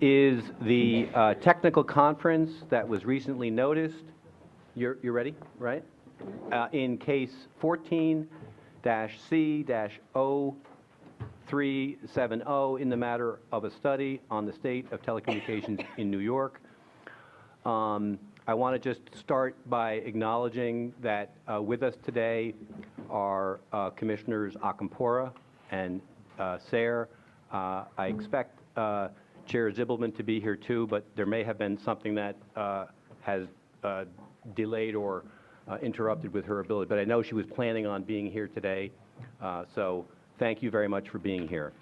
Is the technical conference that was recently noticed. You're ready, right? In case 14-C-0370 in the matter of a study on the state of telecommunications in New York. I want to just start by acknowledging that with us today are Commissioners Akampora and Sayre. I expect Chair Zibelman to be here too, but there may have been something that has delayed or interrupted with her ability. But I know she was planning on being here today, so thank you very much for being here.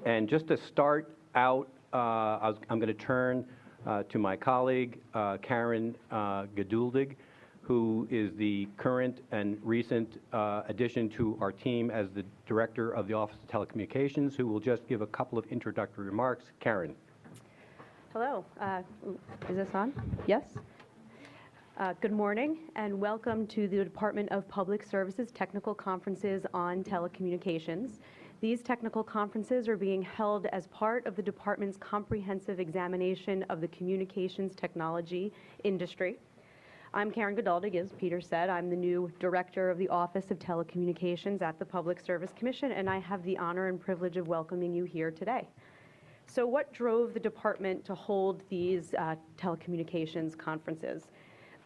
And just to start out, I'm going to turn to my colleague, Karen Geduldig, who is the current and recent addition to our team as the Director of the Office of Telecommunications, who will just give a couple of introductory remarks. Karen. Hello. Is this on? Yes? Good morning, and welcome to the Department of Public Services Technical Conferences on Telecommunications. These technical conferences are being held as part of the Department's comprehensive examination of the communications technology industry. I'm Karen Geduldig, as Peter said. I'm the new Director of the Office of Telecommunications at the Public Service Commission, and I have the honor and privilege of welcoming you here today. So what drove the department to hold these telecommunications conferences?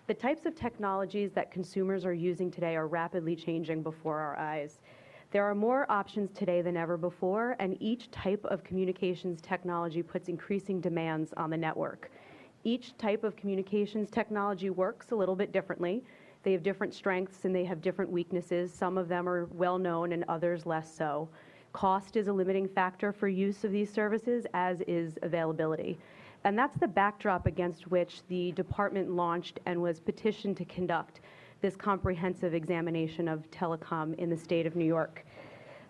The types of technologies that consumers are using today are rapidly changing before our eyes. There are more options today than ever before, and each type of communications technology puts increasing demands on the network. Each type of communications technology works a little bit differently. They have different strengths and they have different weaknesses. Some of them are well known and others less so. Cost is a limiting factor for use of these services, as is availability. And that's the backdrop against which the department launched and was petitioned to conduct this comprehensive examination of telecom in the state of New York.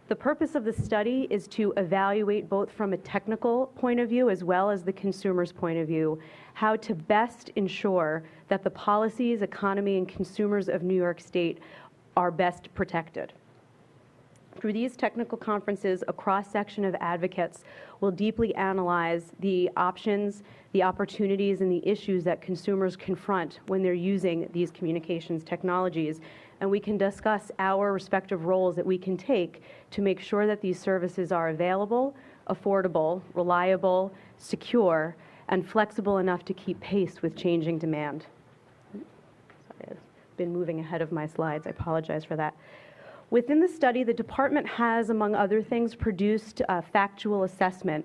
The purpose of the study is to evaluate, both from a technical point of view as well as the consumer's point of view, how to best ensure that the policies, economy, and consumers of New York State are best protected. Through these technical conferences, a cross-section of advocates will deeply analyze the options, the opportunities, and the issues that consumers confront when they're using these communications technologies. And we can discuss our respective roles that we can take to make sure that these services are available, affordable, reliable, secure, and flexible enough to keep pace with changing demand. Sorry, I've been moving ahead of my slides. I apologize for that. Within the study, the department has, among other things, produced a factual assessment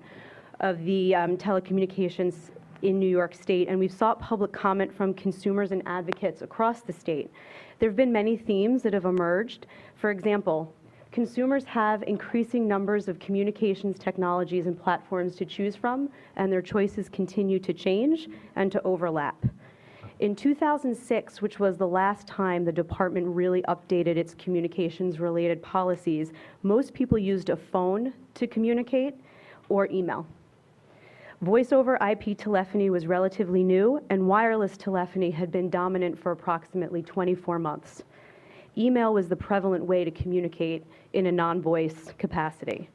of the telecommunications in New York State, and we've sought public comment from consumers and advocates across the state. There have been many themes that have emerged. For example, consumers have increasing numbers of communications technologies and platforms to choose from, and their choices continue to change and to overlap. In 2006, which was the last time the department really updated its communications-related policies, most people used a phone to communicate or email. Voice over IP telephony was relatively new, and wireless telephony had been dominant for approximately 24 months. Email was the prevalent way to communicate in a non-voice capacity.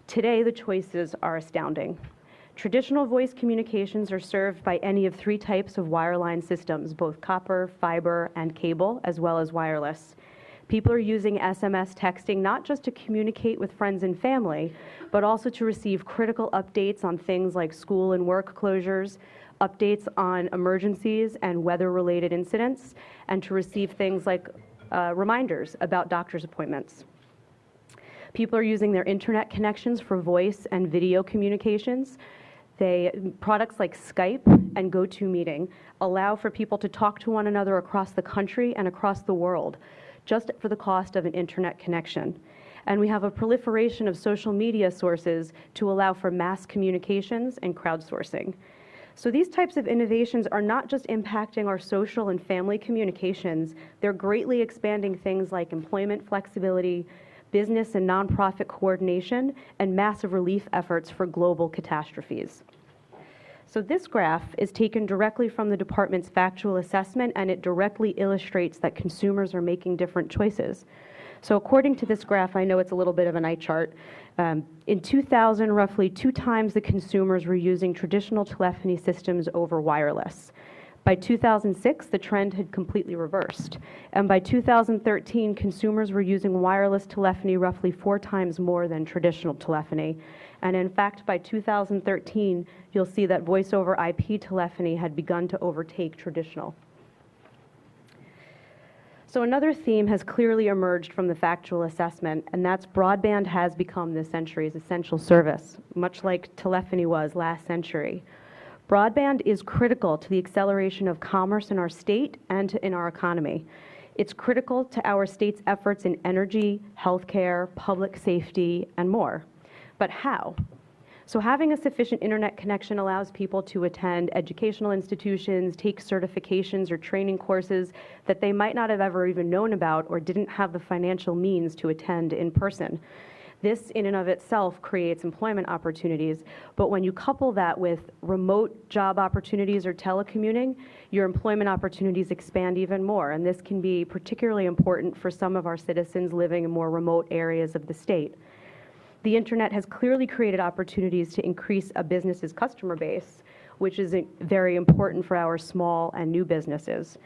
Today, the choices are astounding. Traditional voice communications are served by any of three types of wireline systems, both copper, fiber, and cable, as well as wireless. People are using SMS texting not just to communicate with friends and family, but also to receive critical updates on things like school and work closures, updates on emergencies and weather-related incidents, and to receive things like reminders about doctor's appointments. People are using their internet connections for voice and video communications. Products like Skype and GoToMeeting allow for people to talk to one another across the country and across the world, just for the cost of an internet connection. And we have a proliferation of social media sources to allow for mass communications and crowdsourcing. So these types of innovations are not just impacting our social and family communications, they're greatly expanding things like employment flexibility, business and nonprofit coordination, and massive relief efforts for global catastrophes. So this graph is taken directly from the department's factual assessment, and it directly illustrates that consumers are making different choices. So according to this graph, I know it's a little bit of an eye chart. In 2000, roughly 2 times the consumers were using traditional telephony systems over wireless. By 2006, the trend had completely reversed. And by 2013, consumers were using wireless telephony roughly 4 times more than traditional telephony. And in fact, by 2013, you'll see that voice over IP telephony had begun to overtake traditional. So another theme has clearly emerged from the factual assessment, and that's broadband has become this century's essential service, much like telephony was last century. Broadband is critical to the acceleration of commerce in our state and in our economy. It's critical to our state's efforts in energy, healthcare, public safety, and more. But how? So having a sufficient internet connection allows people to attend educational institutions, take certifications or training courses that they might not have ever even known about or didn't have the financial means to attend in person. This in and of itself creates employment opportunities, but when you couple that with remote job opportunities or telecommuting, your employment opportunities expand even more, and this can be particularly important for some of our citizens living in more remote areas of the state. The internet has clearly created opportunities to increase a business's customer base, which is very important for our small and new businesses.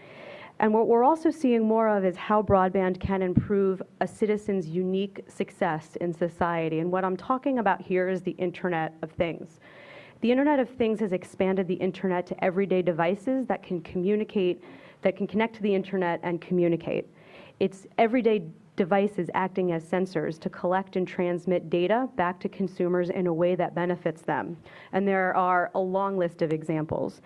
And what we're also seeing more of is how broadband can improve a citizen's unique success in society. And what I'm talking about here is the Internet of Things. The Internet of Things has expanded the internet to everyday devices that can communicate, that can connect to the internet and communicate. It's everyday devices acting as sensors to collect and transmit data back to consumers in a way that benefits them. And there are a long list of examples.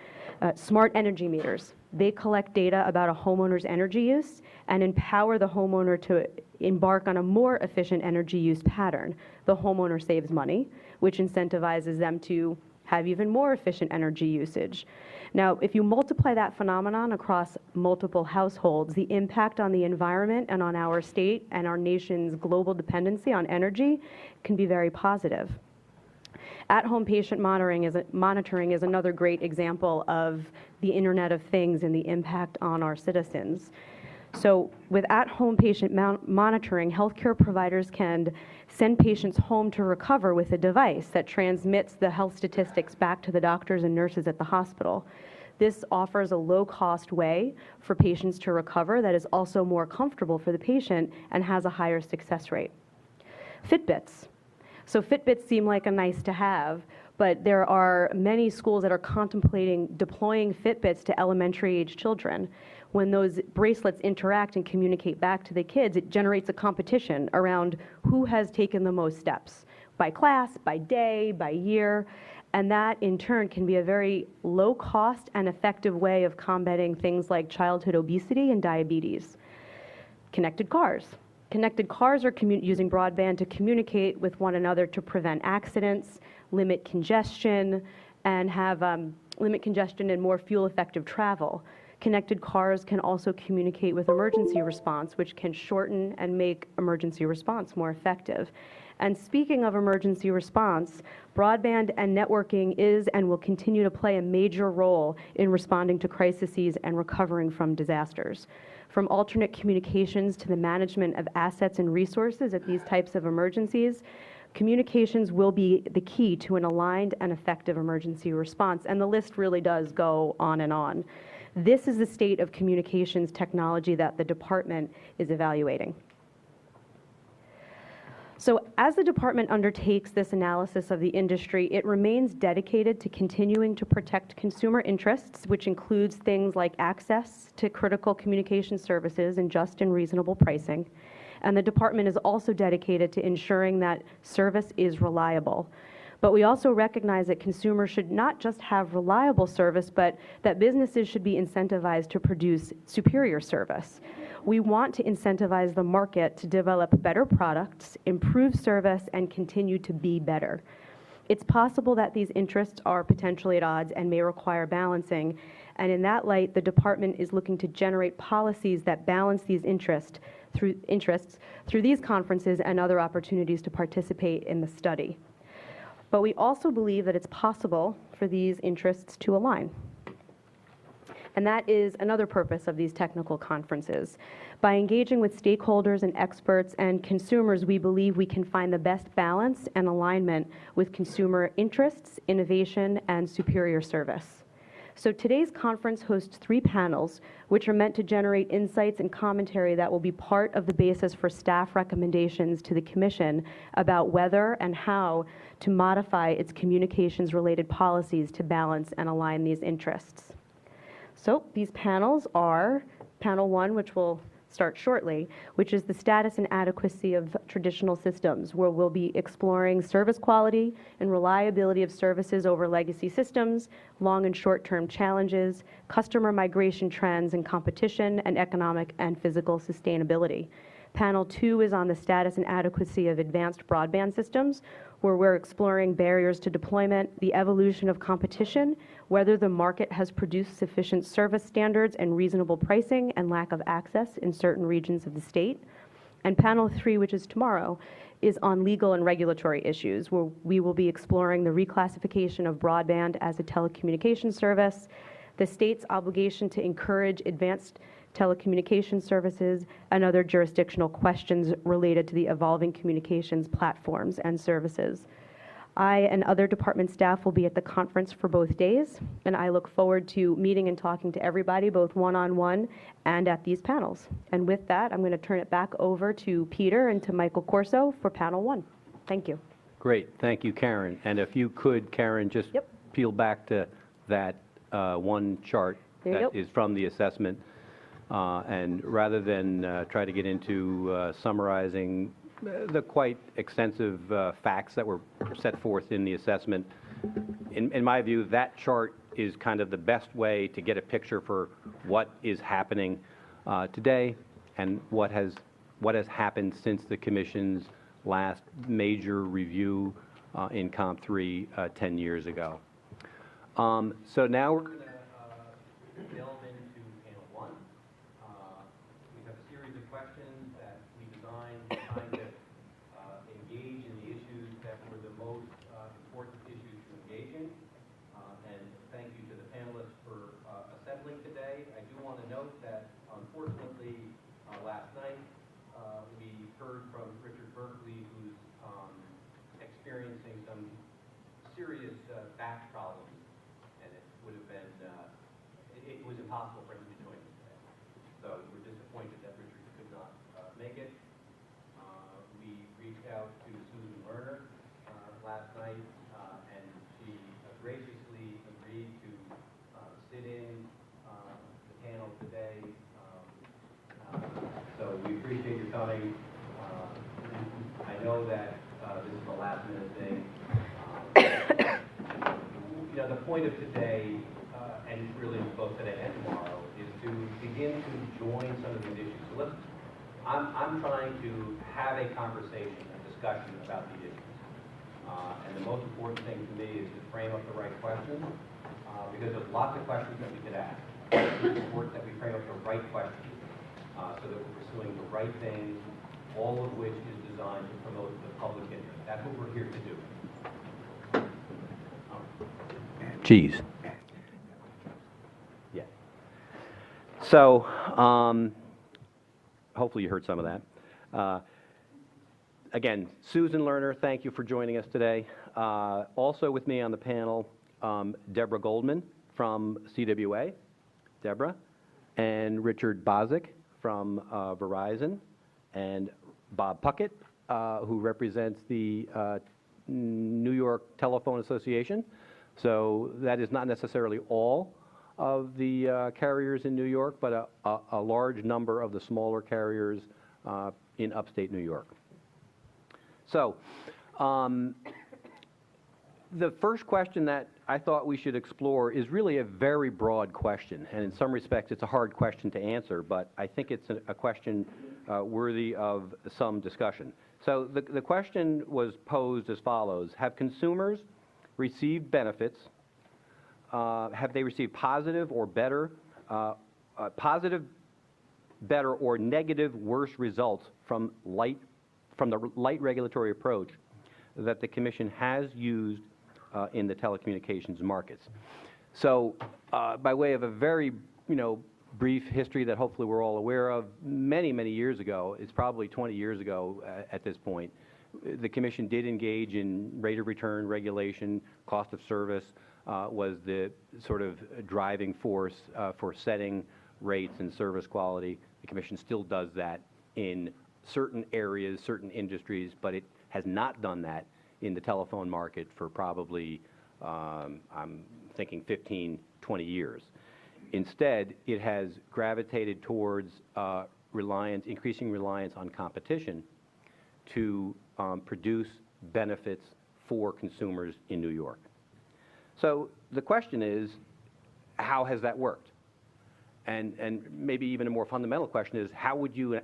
Smart energy meters. They collect data about a homeowner's energy use and empower the homeowner to embark on a more efficient energy use pattern. The homeowner saves money, which incentivizes them to have even more efficient energy usage. Now, if you multiply that phenomenon across multiple households, the impact on the environment and on our state and our nation's global dependency on energy can be very positive. At-home patient monitoring is another great example of the Internet of Things and the impact on our citizens. So with at-home patient monitoring, healthcare providers can send patients home to recover with a device that transmits the health statistics back to the doctors and nurses at the hospital. This offers a low-cost way for patients to recover that is also more comfortable for the patient and has a higher success rate. Fitbits. So Fitbits seem like a nice to have, but there are many schools that are contemplating deploying Fitbits to elementary age children. When those bracelets interact and communicate back to the kids, it generates a competition around who has taken the most steps, by class, by day, by year, and that in turn can be a very low cost and effective way of combating things like childhood obesity and diabetes. Connected cars. Connected cars are using broadband to communicate with one another to prevent accidents, limit congestion, and have limit congestion and more fuel-effective travel. Connected cars can also communicate with emergency response, which can shorten and make emergency response more effective. And speaking of emergency response, broadband and networking is and will continue to play a major role in responding to crises and recovering from disasters. From alternate communications to the management of assets and resources at these types of emergencies, communications will be the key to an aligned and effective emergency response, and the list really does go on and on. This is the state of communications technology that the department is evaluating. So as the department undertakes this analysis of the industry, it remains dedicated to continuing to protect consumer interests, which includes things like access to critical communication services and just and reasonable pricing. And the department is also dedicated to ensuring that service is reliable. But we also recognize that consumers should not just have reliable service, but that businesses should be incentivized to produce superior service. We want to incentivize the market to develop better products, improve service, and continue to be better. It's possible that these interests are potentially at odds and may require balancing, and in that light, the department is looking to generate policies that balance these interests through these conferences and other opportunities to participate in the study. But we also believe that it's possible for these interests to align. And that is another purpose of these technical conferences. By engaging with stakeholders and experts and consumers, we believe we can find the best balance and alignment with consumer interests, innovation, and superior service. So today's conference hosts 3 panels, which are meant to generate insights and commentary that will be part of the basis for staff recommendations to the Commission about whether and how to modify its communications-related policies to balance and align these interests. So these panels are Panel 1, which will start shortly, which is the status and adequacy of traditional systems, where we'll be exploring service quality and reliability of services over legacy systems, long and short-term challenges, customer migration trends and competition, and economic and physical sustainability. Panel 2 is on the status and adequacy of advanced broadband systems, where we're exploring barriers to deployment, the evolution of competition, whether the market has produced sufficient service standards and reasonable pricing, and lack of access in certain regions of the state. And Panel 3, which is tomorrow, is on legal and regulatory issues, where we will be exploring the reclassification of broadband as a telecommunications service, the state's obligation to encourage advanced telecommunications services, and other jurisdictional questions related to the evolving communications platforms and services. I and other department staff will be at the conference for both days, and I look forward to meeting and talking to everybody, both one-on-one and at these panels. And with that, I'm going to turn it back over to Peter and to Michael Corso for Panel 1. Thank you. Great, thank you, Karen. And if you could, Karen, just peel back to that one chart that is from the assessment. And rather than try to get into summarizing the quite extensive facts that were set forth in the assessment, in my view, that chart is kind of the best way to get a picture for what is happening today and what has happened since the Commission's last major review in Comp 3 10 years ago. So now we're going to delve into Panel 1. We have a series of questions that we designed trying to engage in the issues that were the most important issues to engage in. And thank you to the panelists for assembling today. I do want to note that, unfortunately, last night we heard from Richard Berkeley, who's experiencing some serious back problems. Would have been, it was impossible for him to join us today. So we're disappointed that Richard could not make it. We reached out to Susan Lerner last night, and she graciously agreed to sit in the panel today. So we appreciate your coming. I know that this is a last minute thing. You know, the point of today, and really both today and tomorrow, is to begin to join some of these issues. So I'm trying to have a conversation, a discussion about the issues. And the most important thing to me is to frame up the right questions, because there's lots of questions that we could ask. It's important that we frame up the right questions, so that we're pursuing the right things, all of which is designed to promote the public interest. That's what we're here to do. Cheese. Yeah. So, hopefully you heard some of that. Again, Susan Lerner, thank you for joining us today. Also with me on the panel, Debra Goldman from CWA, Debra, and Richard Bozsik from Verizon, and Bob Puckett, who represents the New York Telephone Association. So that is not necessarily all of the carriers in New York, but a large number of the smaller carriers in upstate New York. So the first question that I thought we should explore is really a very broad question, and in some respects it's a hard question to answer, but I think it's a question worthy of some discussion. So the question was posed as follows: have consumers received benefits? Have they received positive or better, better or negative worse results from the light regulatory approach that the Commission has used in the telecommunications markets? So by way of a very brief history that hopefully we're all aware of. Many, many years ago, it's probably 20 years ago at this point, the Commission did engage in rate of return regulation. Cost of service was the sort of driving force for setting rates and service quality. The Commission still does that in certain areas, certain industries, but it has not done that in the telephone market for probably, I'm thinking 15, 20 years. Instead, it has gravitated towards increasing reliance on competition to produce benefits for consumers in New York. So the question is, how has that worked? And maybe even a more fundamental question is, how would you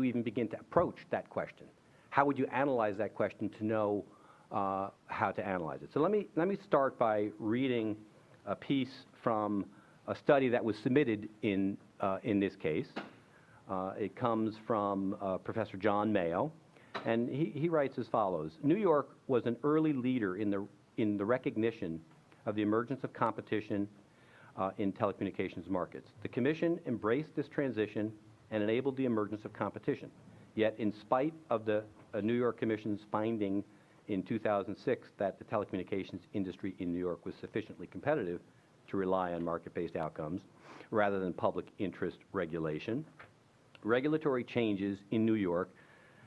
even begin to approach that question? How would you analyze that question to know how to analyze it? So let me start by reading a piece from a study that was submitted in this case. It comes from Professor John Mayo, and he writes as follows: New York was an early leader in the recognition of the emergence of competition in telecommunications markets. The Commission embraced this transition and enabled the emergence of competition. Yet, in spite of the New York Commission's finding in 2006 that the telecommunications industry in New York was sufficiently competitive to rely on market-based outcomes rather than public interest regulation, regulatory changes in New York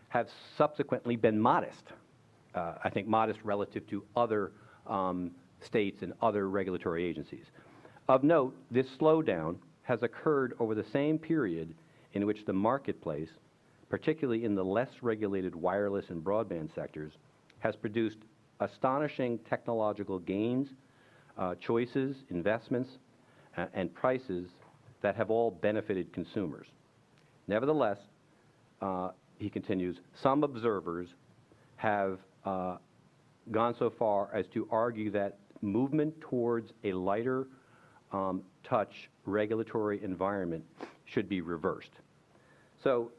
have subsequently been modest. I think modest relative to other states and other regulatory agencies. Of note, this slowdown has occurred over the same period in which the marketplace, particularly in the less regulated wireless and broadband sectors, has produced astonishing technological gains, choices, investments, and prices that have all benefited consumers. Nevertheless, he continues, some observers have gone so far as to argue that movement towards a lighter touch regulatory environment should be reversed. So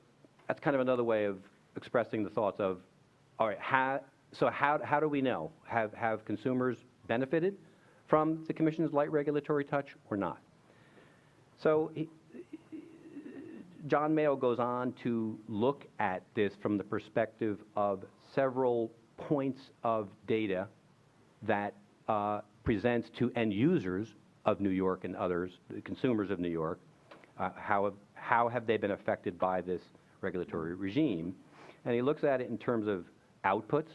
that's kind of another way of expressing the thoughts of, all right, how do we know? Have consumers benefited from the Commission's light regulatory touch or not? So John Mayo goes on to look at this from the perspective of several points of data that presents to end users of New York and others, the consumers of New York, how have they been affected by this regulatory regime? And he looks at it in terms of outputs,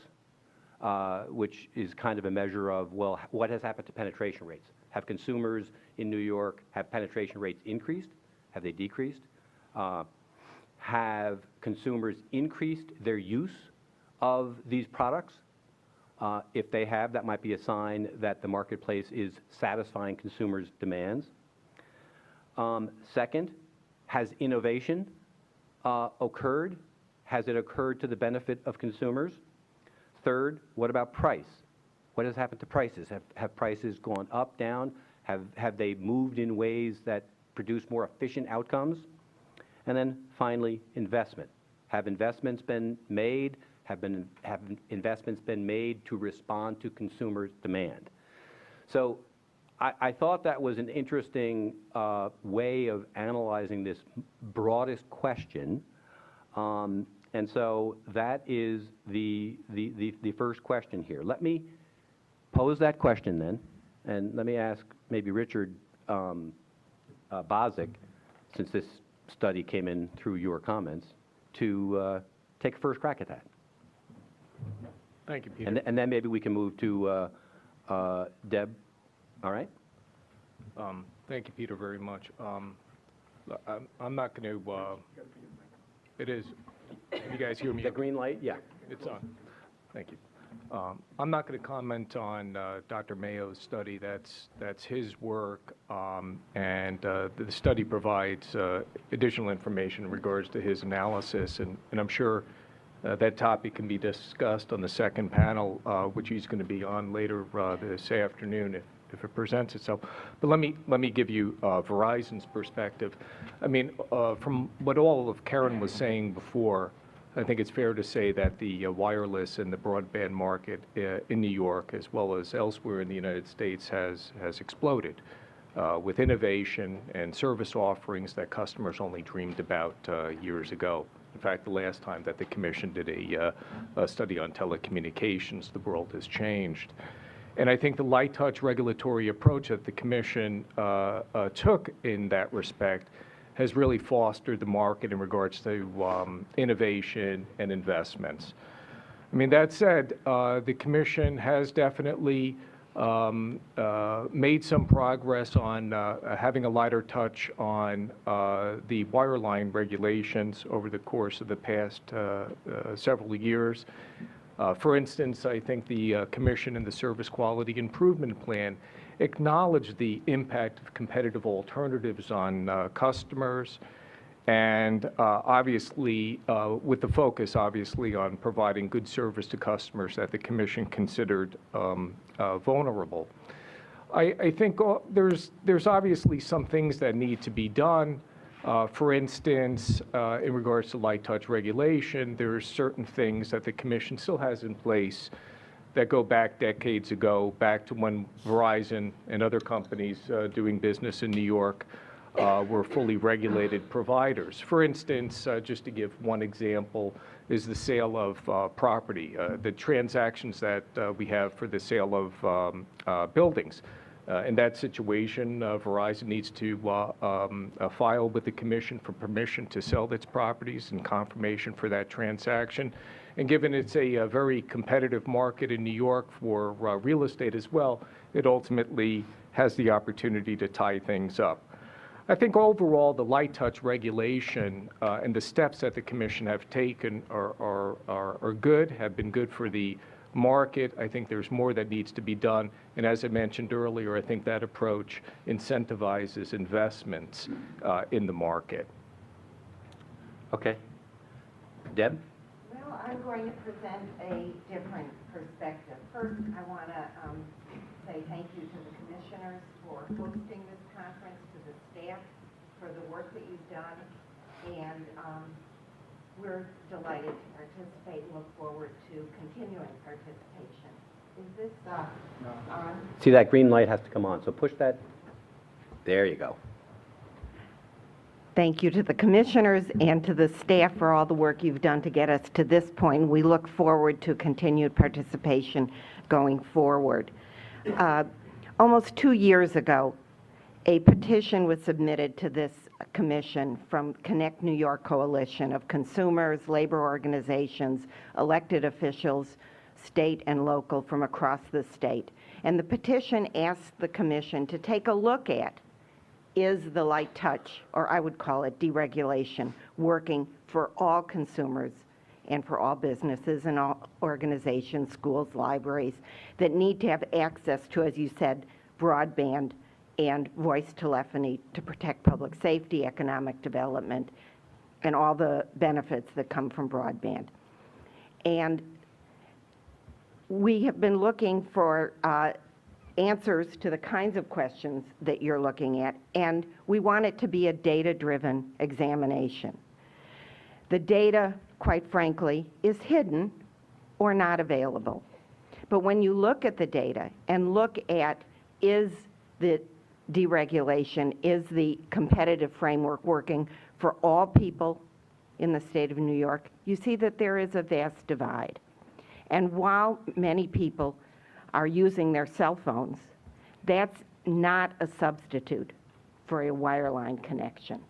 which is kind of a measure of, well, what has happened to penetration rates? Have consumers in New York, have penetration rates increased? Have they decreased? Have consumers increased their use of these products? If they have, that might be a sign that the marketplace is satisfying consumers' demands. Second, has innovation occurred? Has it occurred to the benefit of consumers? Third, what about price? What has happened to prices? Have prices gone up, down? Have they moved in ways that produce more efficient outcomes? And then finally, investment. Have investments been made? Have investments been made to respond to consumers' demand? So I thought that was an interesting way of analyzing this broadest question. And so that is the first question here. Let me pose that question then, and let me ask maybe Richard Bozsik, since this study came in through your comments, to take a first crack at that. Thank you, Peter. And then maybe we can move to Deb. All right? Thank you, Peter, very much. I'm not going to, it is, can you guys hear me? The green light? Yeah. It's on. Thank you. I'm not going to comment on Dr. Mayo's study. That's his work, and the study provides additional information in regards to his analysis, and I'm sure that topic can be discussed on the second panel, which he's going to be on later this afternoon if it presents itself. But let me give you Verizon's perspective. I mean, from what all of Karen was saying before, I think it's fair to say that the wireless and the broadband market in New York, as well as elsewhere in the United States, has exploded. with innovation and service offerings that customers only dreamed about years ago. In fact, the last time that the Commission did a study on telecommunications, the world has changed. And I think the light touch regulatory approach that the Commission took in that respect has really fostered the market in regards to innovation and investments. I mean, that said, the Commission has definitely made some progress on having a lighter touch on the wireline regulations over the course of the past several years. For instance, I think the Commission and the Service Quality Improvement Plan acknowledged the impact of competitive alternatives on customers, and obviously, with the focus, obviously, on providing good service to customers that the Commission considered vulnerable. I think there's obviously some things that need to be done. For instance, in regards to light touch regulation, there are certain things that the Commission still has in place that go back decades ago, back to when Verizon and other companies doing business in New York were fully regulated providers. For instance, just to give one example, is the sale of property, the transactions that we have for the sale of buildings. In that situation, Verizon needs to file with the Commission for permission to sell its properties and confirmation for that transaction. And given it's a very competitive market in New York for real estate as well, it ultimately has the opportunity to tie things up. I think overall, the light touch regulation and the steps that the Commission have taken are good, have been good for the market. I think there's more that needs to be done. And as I mentioned earlier, I think that approach incentivizes investments in the market. Okay. Deb? Well, I'm going to present a different perspective. First, I want to say thank you to the commissioners for hosting this conference, to the staff for the work that you've done, and we're delighted to participate and look forward to continuing participation. Is this on? See, that green light has to come on, so push that. There you go. Thank you to the commissioners and to the staff for all the work you've done to get us to this point. We look forward to continued participation going forward. Almost 2 years ago, a petition was submitted to this commission from Connect New York Coalition of consumers, labor organizations, elected officials, state and local from across the state. And the petition asked the commission to take a look at, is the light touch, or I would call it deregulation, working for all consumers and for all businesses and all organizations, schools, libraries, that need to have access to, as you said, broadband and voice telephony to protect public safety, economic development, and all the benefits that come from broadband. And we have been looking for answers to the kinds of questions that you're looking at, and we want it to be a data-driven examination. The data, quite frankly, is hidden or not available. But when you look at the data and look at, is the deregulation, is the competitive framework working for all people in the state of New York, you see that there is a vast divide. And while many people are using their cell phones, that's not a substitute for a wireline connection.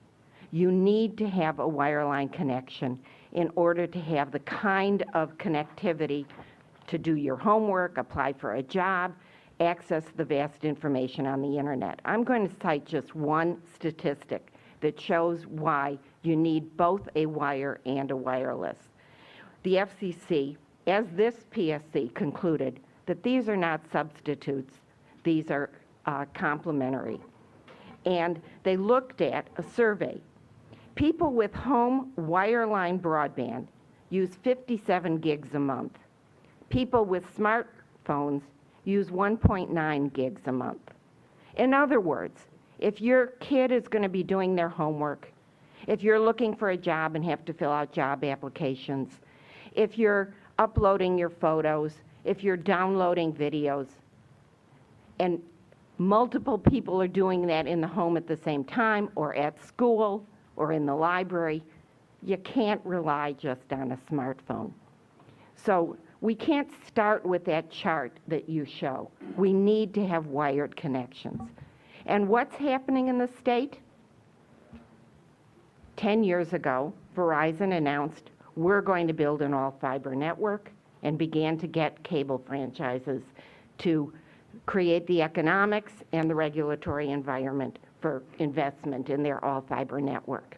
You need to have a wireline connection in order to have the kind of connectivity to do your homework, apply for a job, access the vast information on the internet. I'm going to cite just one statistic that shows why you need both a wire and a wireless. The FCC, as this PSC, concluded that these are not substitutes, these are complementary. And they looked at a survey. People with home wireline broadband use 57 gigs a month. People with smartphones use 1.9 gigs a month. In other words, if your kid is going to be doing their homework, if you're looking for a job and have to fill out job applications, if you're uploading your photos, if you're downloading videos, and multiple people are doing that in the home at the same time, or at school, or in the library. You can't rely just on a smartphone. So we can't start with that chart that you show. We need to have wired connections. And what's happening in the state? 10 years ago, Verizon announced, we're going to build an all-fiber network, and began to get cable franchises to create the economics and the regulatory environment for investment in their all-fiber network.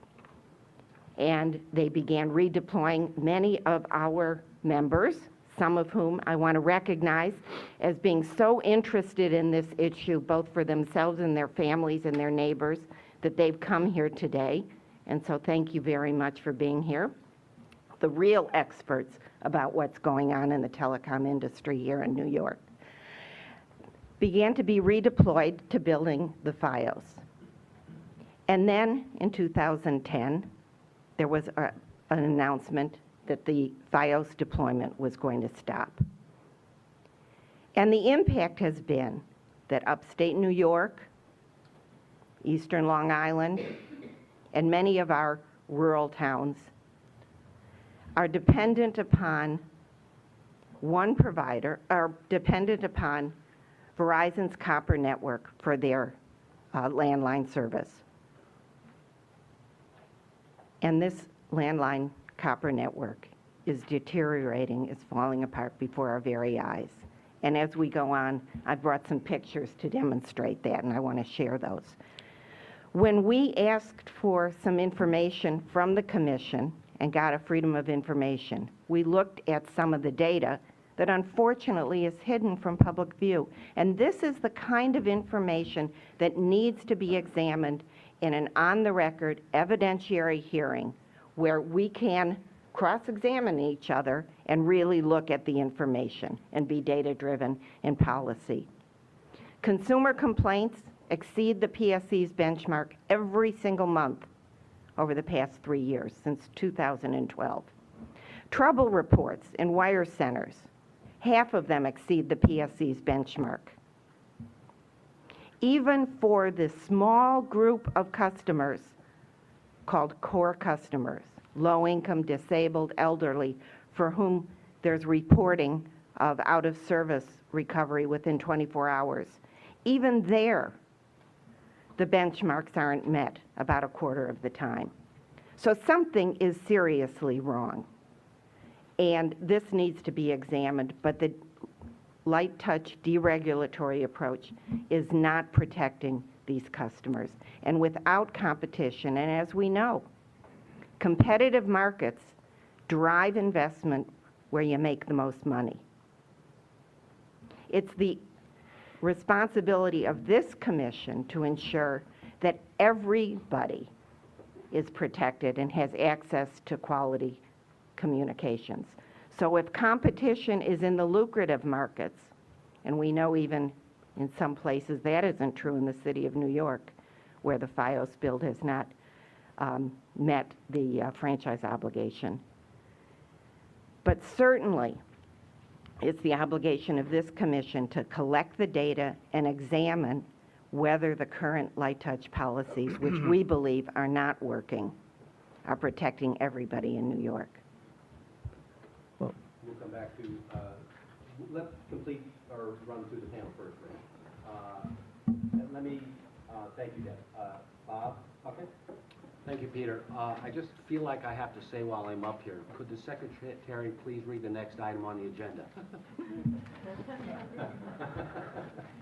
And they began redeploying many of our members, some of whom I want to recognize as being so interested in this issue, both for themselves and their families and their neighbors, that they've come here today. And so thank you very much for being here. The real experts about what's going on in the telecom industry here in New York began to be redeployed to building the FiOS. And then in 2010, there was an announcement that the FiOS deployment was going to stop. And the impact has been that upstate New York, eastern Long Island, and many of our rural towns are dependent upon one provider, are dependent upon Verizon's copper network for their landline service. And this landline copper network is deteriorating, is falling apart before our very eyes. And as we go on, I've brought some pictures to demonstrate that, and I want to share those. When we asked for some information from the Commission and got a Freedom of Information, we looked at some of the data that unfortunately is hidden from public view. And this is the kind of information that needs to be examined in an on-the-record evidentiary hearing where we can cross-examine each other and really look at the information and be data-driven in policy. Consumer complaints exceed the PSC's benchmark every single month over the past 3 years, since 2012. Trouble reports in wire centers, half of them exceed the PSC's benchmark. Even for the small group of customers called core customers, low-income, disabled, elderly, for whom there's reporting of out-of-service recovery within 24 hours, even there, the benchmarks aren't met about a quarter of the time. So something is seriously wrong. And this needs to be examined, but the light touch deregulatory approach is not protecting these customers. And without competition, and as we know, competitive markets drive investment where you make the most money. It's the responsibility of this commission to ensure that everybody is protected and has access to quality communications. So if competition is in the lucrative markets, and we know even in some places that isn't true in the city of New York, where the FiOS build has not met the franchise obligation. But certainly, it's the obligation of this commission to collect the data and examine whether the current light touch policies, which we believe are not working, are protecting everybody in New York. We'll come back to, let's complete or run through the panel first, and let me, thank you, Deb. Bob, okay? Thank you, Peter. I just feel like I have to say while I'm up here, could the secretary please read the next item on the agenda?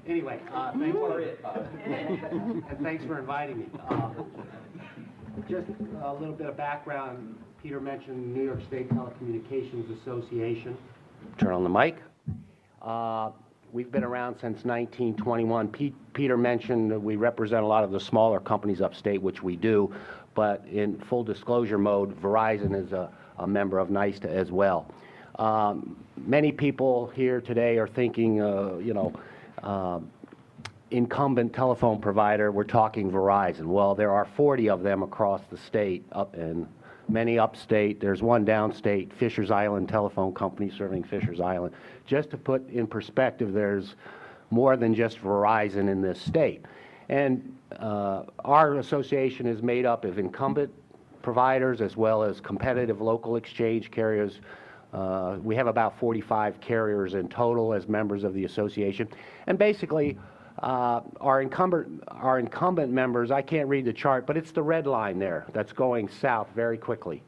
Anyway, thanks for it, Bob. And thanks for inviting me. Just a little bit of background. Peter mentioned New York State Telecommunications Association. Turn on the mic. We've been around since 1921. Peter mentioned that we represent a lot of the smaller companies upstate, which we do, but in full disclosure mode, Verizon is a member of NYSTA as well. Many people here today are thinking, incumbent telephone provider, we're talking Verizon. Well, there are 40 of them across the state, and many upstate. There's one downstate, Fisher's Island Telephone Company serving Fisher's Island. Just to put in perspective, there's more than just Verizon in this state. And our association is made up of incumbent providers as well as competitive local exchange carriers. We have about 45 carriers in total as members of the association. And basically, our incumbent members, I can't read the chart, but it's the red line there that's going south very quickly.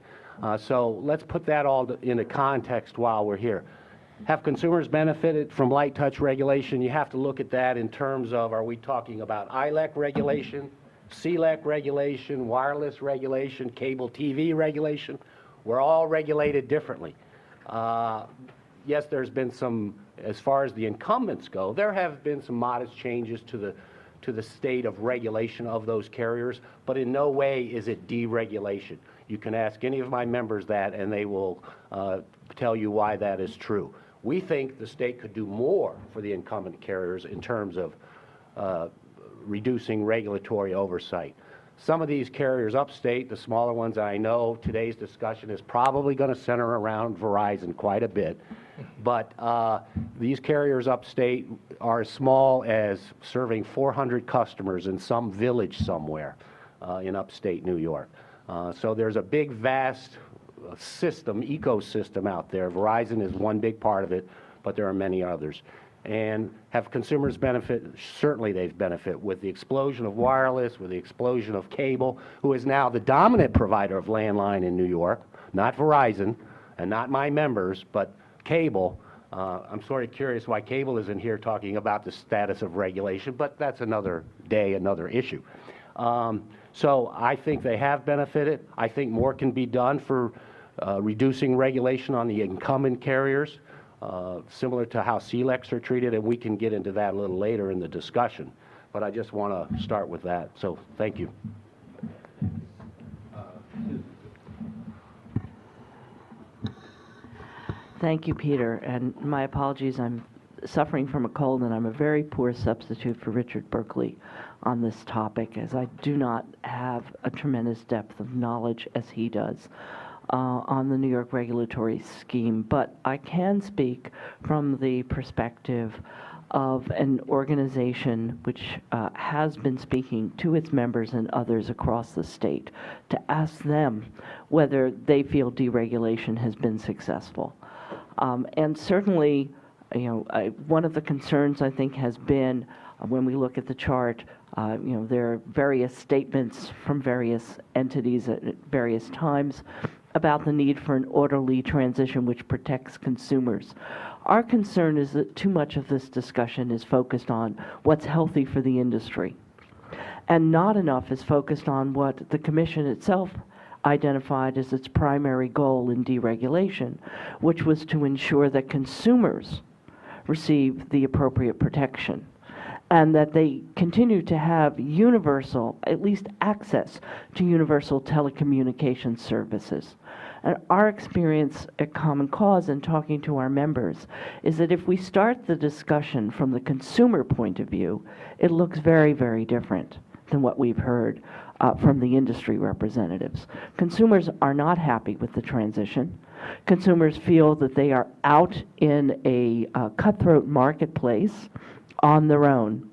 So let's put that all into context while we're here. Have consumers benefited from light touch regulation? You have to look at that in terms of, are we talking about ILEC regulation, CLEC regulation, wireless regulation, cable TV regulation? We're all regulated differently. Yes, there's been some, as far as the incumbents go, there have been some modest changes to the state of regulation of those carriers, but in no way is it deregulation. You can ask any of my members that, and they will tell you why that is true. We think the state could do more for the incumbent carriers in terms of reducing regulatory oversight. Some of these carriers upstate, the smaller ones I know, today's discussion is probably going to center around Verizon quite a bit. But these carriers upstate are as small as serving 400 customers in some village somewhere in upstate New York. So there's a big, vast ecosystem out there. Verizon is one big part of it, but there are many others. And have consumers benefit? Certainly they've benefited with the explosion of wireless, with the explosion of cable, who is now the dominant provider of landline in New York, not Verizon and not my members, but cable. I'm sort of curious why cable isn't here talking about the status of regulation, but that's another day, another issue. So I think they have benefited. I think more can be done for reducing regulation on the incumbent carriers, similar to how CLECs are treated, and we can get into that a little later in the discussion. But I just want to start with that. So thank you. Thank you, Peter, and my apologies. I'm suffering from a cold, and I'm a very poor substitute for Richard Berkeley on this topic, as I do not have a tremendous depth of knowledge as he does on the New York regulatory scheme. But I can speak from the perspective of an organization which has been speaking to its members and others across the state to ask them whether they feel deregulation has been successful. And certainly, one of the concerns I think has been when we look at the chart, there are various statements from various entities at various times about the need for an orderly transition which protects consumers. Our concern is that too much of this discussion is focused on what's healthy for the industry, and not enough is focused on what the Commission itself identified as its primary goal in deregulation, which was to ensure that consumers receive the appropriate protection and that they continue to have universal, at least access to universal telecommunications services. And our experience at Common Cause in talking to our members is that if we start the discussion from the consumer point of view, it looks very, very different than what we've heard from the industry representatives. Consumers are not happy with the transition. Consumers feel that they are out in a cutthroat marketplace on their own,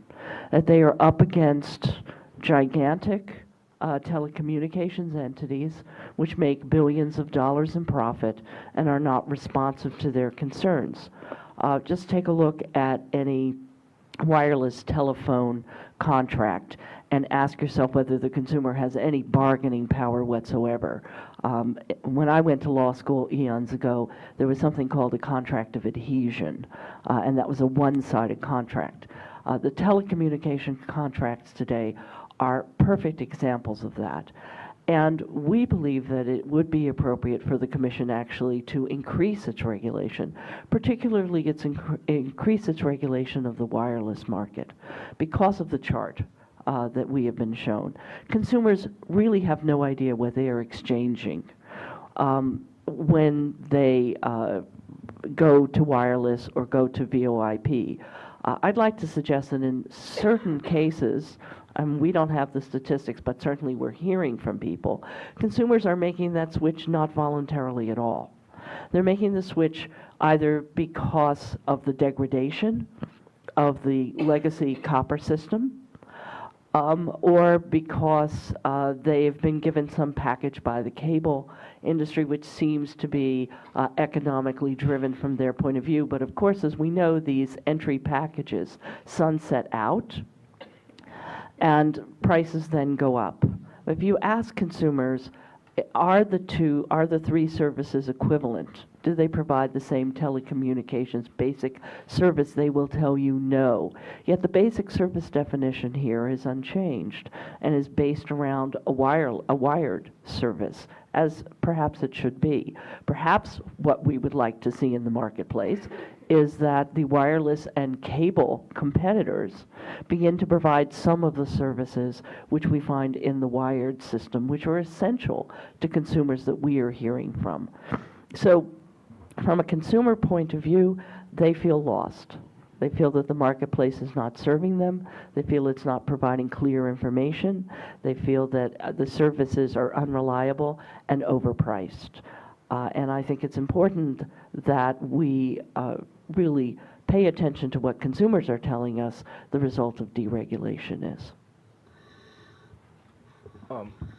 that they are up against gigantic telecommunications entities which make billions of dollars in profit and are not responsive to their concerns. Just take a look at any wireless telephone contract and ask yourself whether the consumer has any bargaining power whatsoever. When I went to law school eons ago, there was something called a contract of adhesion, and that was a one-sided contract. The telecommunication contracts today are perfect examples of that. And we believe that it would be appropriate for the Commission actually to increase its regulation, particularly increase its regulation of the wireless market because of the chart that we have been shown. Consumers really have no idea what they are exchanging when they go to wireless or go to VoIP. I'd like to suggest that in certain cases, we don't have the statistics, but certainly we're hearing from people, consumers are making that switch not voluntarily at all. They're making the switch either because of the degradation of the legacy copper system, or because they've been given some package by the cable industry, which seems to be economically driven from their point of view. But of course, as we know, these entry packages sunset out, and prices then go up. If you ask consumers, are the three services equivalent? Do they provide the same telecommunications basic service? They will tell you no. Yet the basic service definition here is unchanged and is based around a wired service, as perhaps it should be. Perhaps what we would like to see in the marketplace is that the wireless and cable competitors begin to provide some of the services which we find in the wired system, which are essential to consumers that we are hearing from. So from a consumer point of view, they feel lost. They feel that the marketplace is not serving them. They feel it's not providing clear information. They feel that the services are unreliable and overpriced. And I think it's important that we really pay attention to what consumers are telling us the result of deregulation is.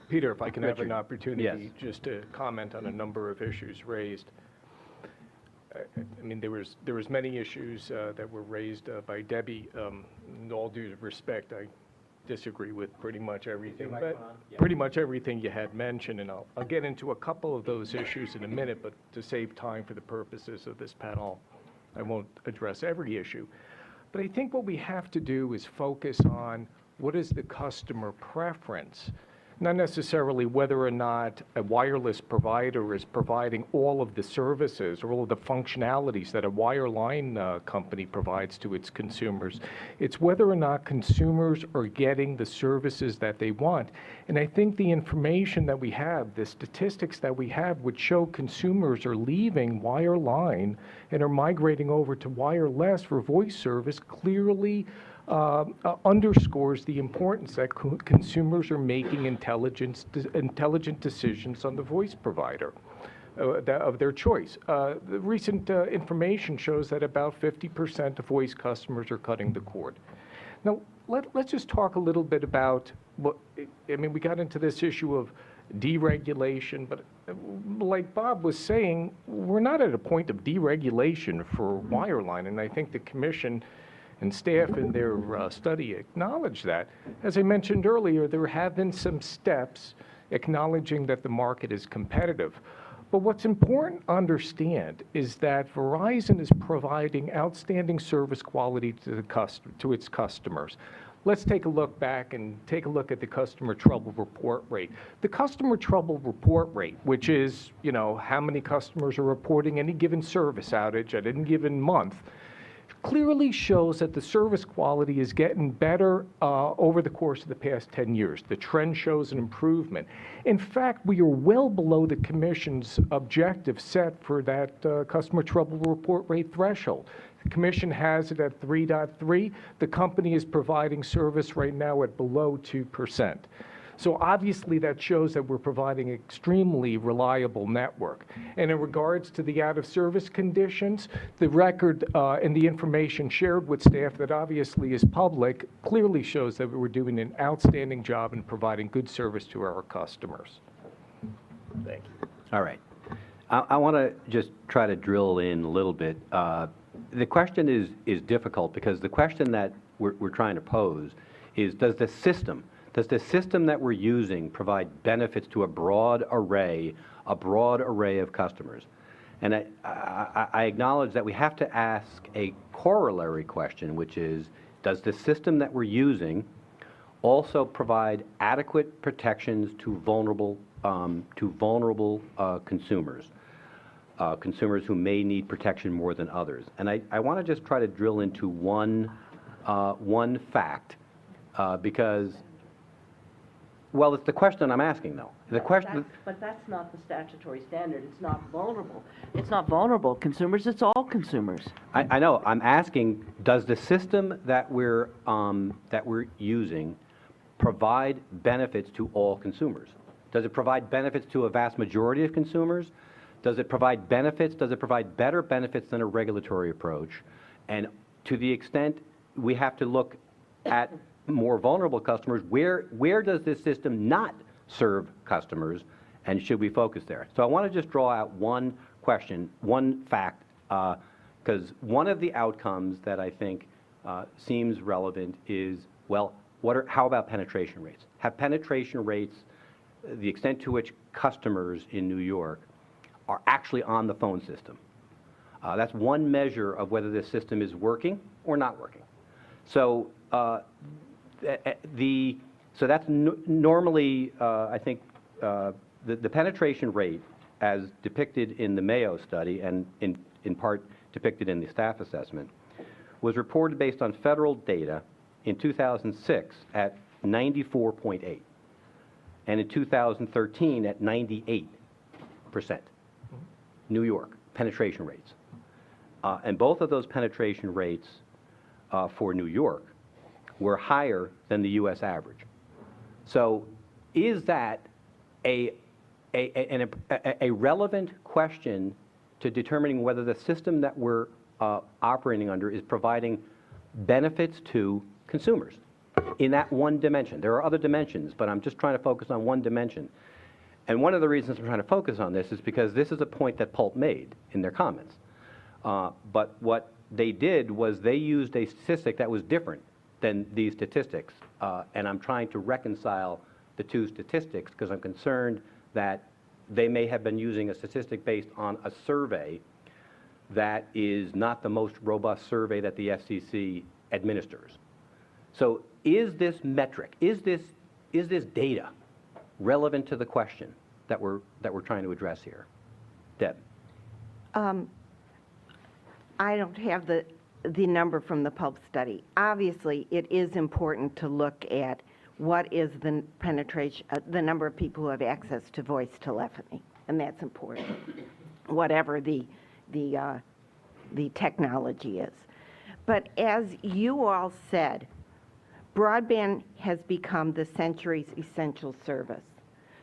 Peter, if I can have Richard. an opportunity Yes. just to comment on a number of issues raised. I mean, there was many issues that were raised by Debbie. In all due respect, I disagree with pretty much everything, pretty much everything you had mentioned, and I'll get into a couple of those issues in a minute, but to save time for the purposes of this panel, I won't address every issue. But I think what we have to do is focus on what is the customer preference, not necessarily whether or not a wireless provider is providing all of the services or all of the functionalities that a wireline company provides to its consumers. It's whether or not consumers are getting the services that they want. And I think the information that we have, the statistics that we have, would show consumers are leaving wireline and are migrating over to wireless for voice service clearly underscores the importance that consumers are making intelligent decisions on the voice provider of their choice. The recent information shows that about 50% of voice customers are cutting the cord. Now, let's just talk a little bit about what, I mean, we got into this issue of deregulation, but like Bob was saying, we're not at a point of deregulation for wireline, and I think the Commission and staff in their study acknowledge that. As I mentioned earlier, there have been some steps acknowledging that the market is competitive. But what's important to understand is that Verizon is providing outstanding service quality to its customers. Let's take a look back and take a look at the customer trouble report rate. The customer trouble report rate, which is, you know, how many customers are reporting any given service outage at any given month, clearly shows that the service quality is getting better over the course of the past 10 years. The trend shows an improvement. In fact, we are well below the Commission's objective set for that customer trouble report rate threshold. The Commission has it at 3.3. The company is providing service right now at below 2%. So obviously that shows that we're providing an extremely reliable network. And in regards to the out-of-service conditions, the record and the information shared with staff that obviously is public clearly shows that we're doing an outstanding job in providing good service to our customers. Thank you. All right. I want to just try to drill in a little bit. The question is difficult because the question that we're trying to pose is, does the system that we're using provide benefits to a broad array of customers? And I acknowledge that we have to ask a corollary question, which is, does the system that we're using also provide adequate protections to vulnerable consumers, consumers who may need protection more than others? And I want to just try to drill into one fact because, well, it's the question I'm asking, though. The question. But that's not the statutory standard. It's not vulnerable. It's not vulnerable consumers. It's all consumers. I know. I'm asking, does the system that we're using provide benefits to all consumers? Does it provide benefits to a vast majority of consumers? Does it provide benefits? Does it provide better benefits than a regulatory approach? And to the extent we have to look at more vulnerable customers. Where does this system not serve customers, and should we focus there? So I want to just draw out one question, one fact, because one of the outcomes that I think seems relevant is, well, how about penetration rates? Have penetration rates, the extent to which customers in New York are actually on the phone system? That's one measure of whether this system is working or not working. So so that's normally, I think, the penetration rate as depicted in the Mayo study and in part depicted in the staff assessment was reported based on federal data in 2006 at 94.8 and in 2013 at 98%. New York penetration rates. And both of those penetration rates for New York were higher than the U.S. average. So is that a relevant question to determining whether the system that we're operating under is providing benefits to consumers in that one dimension? There are other dimensions, but I'm just trying to focus on one dimension. And one of the reasons I'm trying to focus on this is because this is a point that Pulp made in their comments. But what they did was they used a statistic that was different than these statistics. And I'm trying to reconcile the two statistics because I'm concerned that they may have been using a statistic based on a survey that is not the most robust survey that the FCC administers. So is this metric, is this data relevant to the question that we're trying to address here? Deb. I don't have the number from the Pulp study. Obviously, it is important to look at what is the penetration, the number of people who have access to voice telephony, and that's important, whatever the technology is. But as you all said, broadband has become the century's essential service.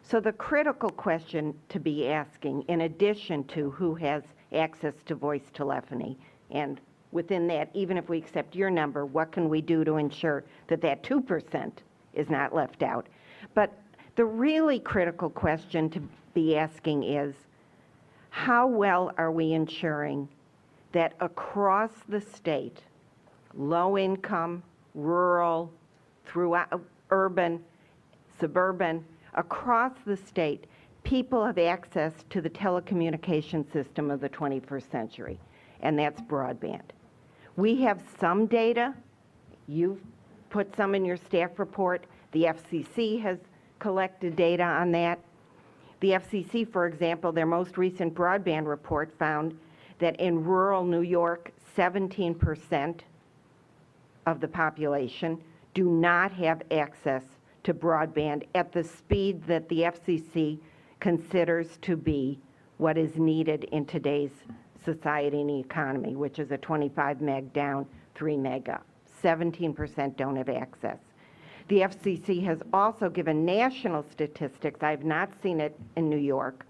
So the critical question to be asking, in addition to who has access to voice telephony, and within that, even if we accept your number, what can we do to ensure that that 2% is not left out? But the really critical question to be asking is, how well are we ensuring that across the state, low income, rural, throughout urban, suburban, across the state, people have access to the telecommunication system of the 21st century, and that's broadband. We have some data. You've put some in your staff report. The FCC has collected data on that. The FCC, for example, their most recent broadband report found that in rural New York, 17% of the population do not have access to broadband at the speed that the FCC considers to be what is needed in today's society and economy, which is a 25 meg down, 3 meg up. 17% don't have access. The FCC has also given national statistics. I've not seen it in New York.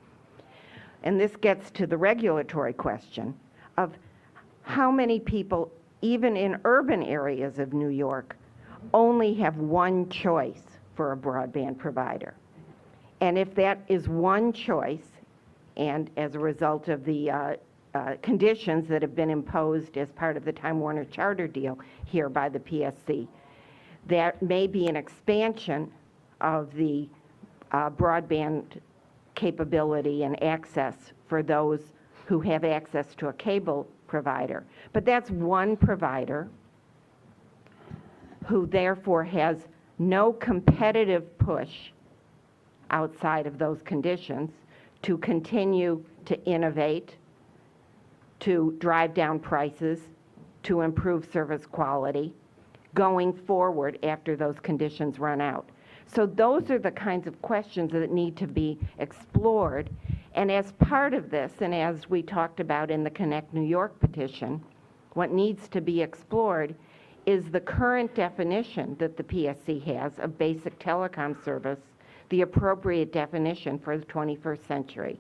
And this gets to the regulatory question of how many people, even in urban areas of New York, only have one choice for a broadband provider. And if that is one choice, and as a result of the conditions that have been imposed as part of the Time Warner Charter deal here by the PSC, there may be an expansion of the broadband capability and access for those who have access to a cable provider. But that's one provider who therefore has no competitive push outside of those conditions to continue to innovate, to drive down prices, to improve service quality going forward after those conditions run out. So those are the kinds of questions that need to be explored. And as part of this, and as we talked about in the Connect New York petition, what needs to be explored is the current definition that the PSC has of basic telecom service, the appropriate definition for the 21st century.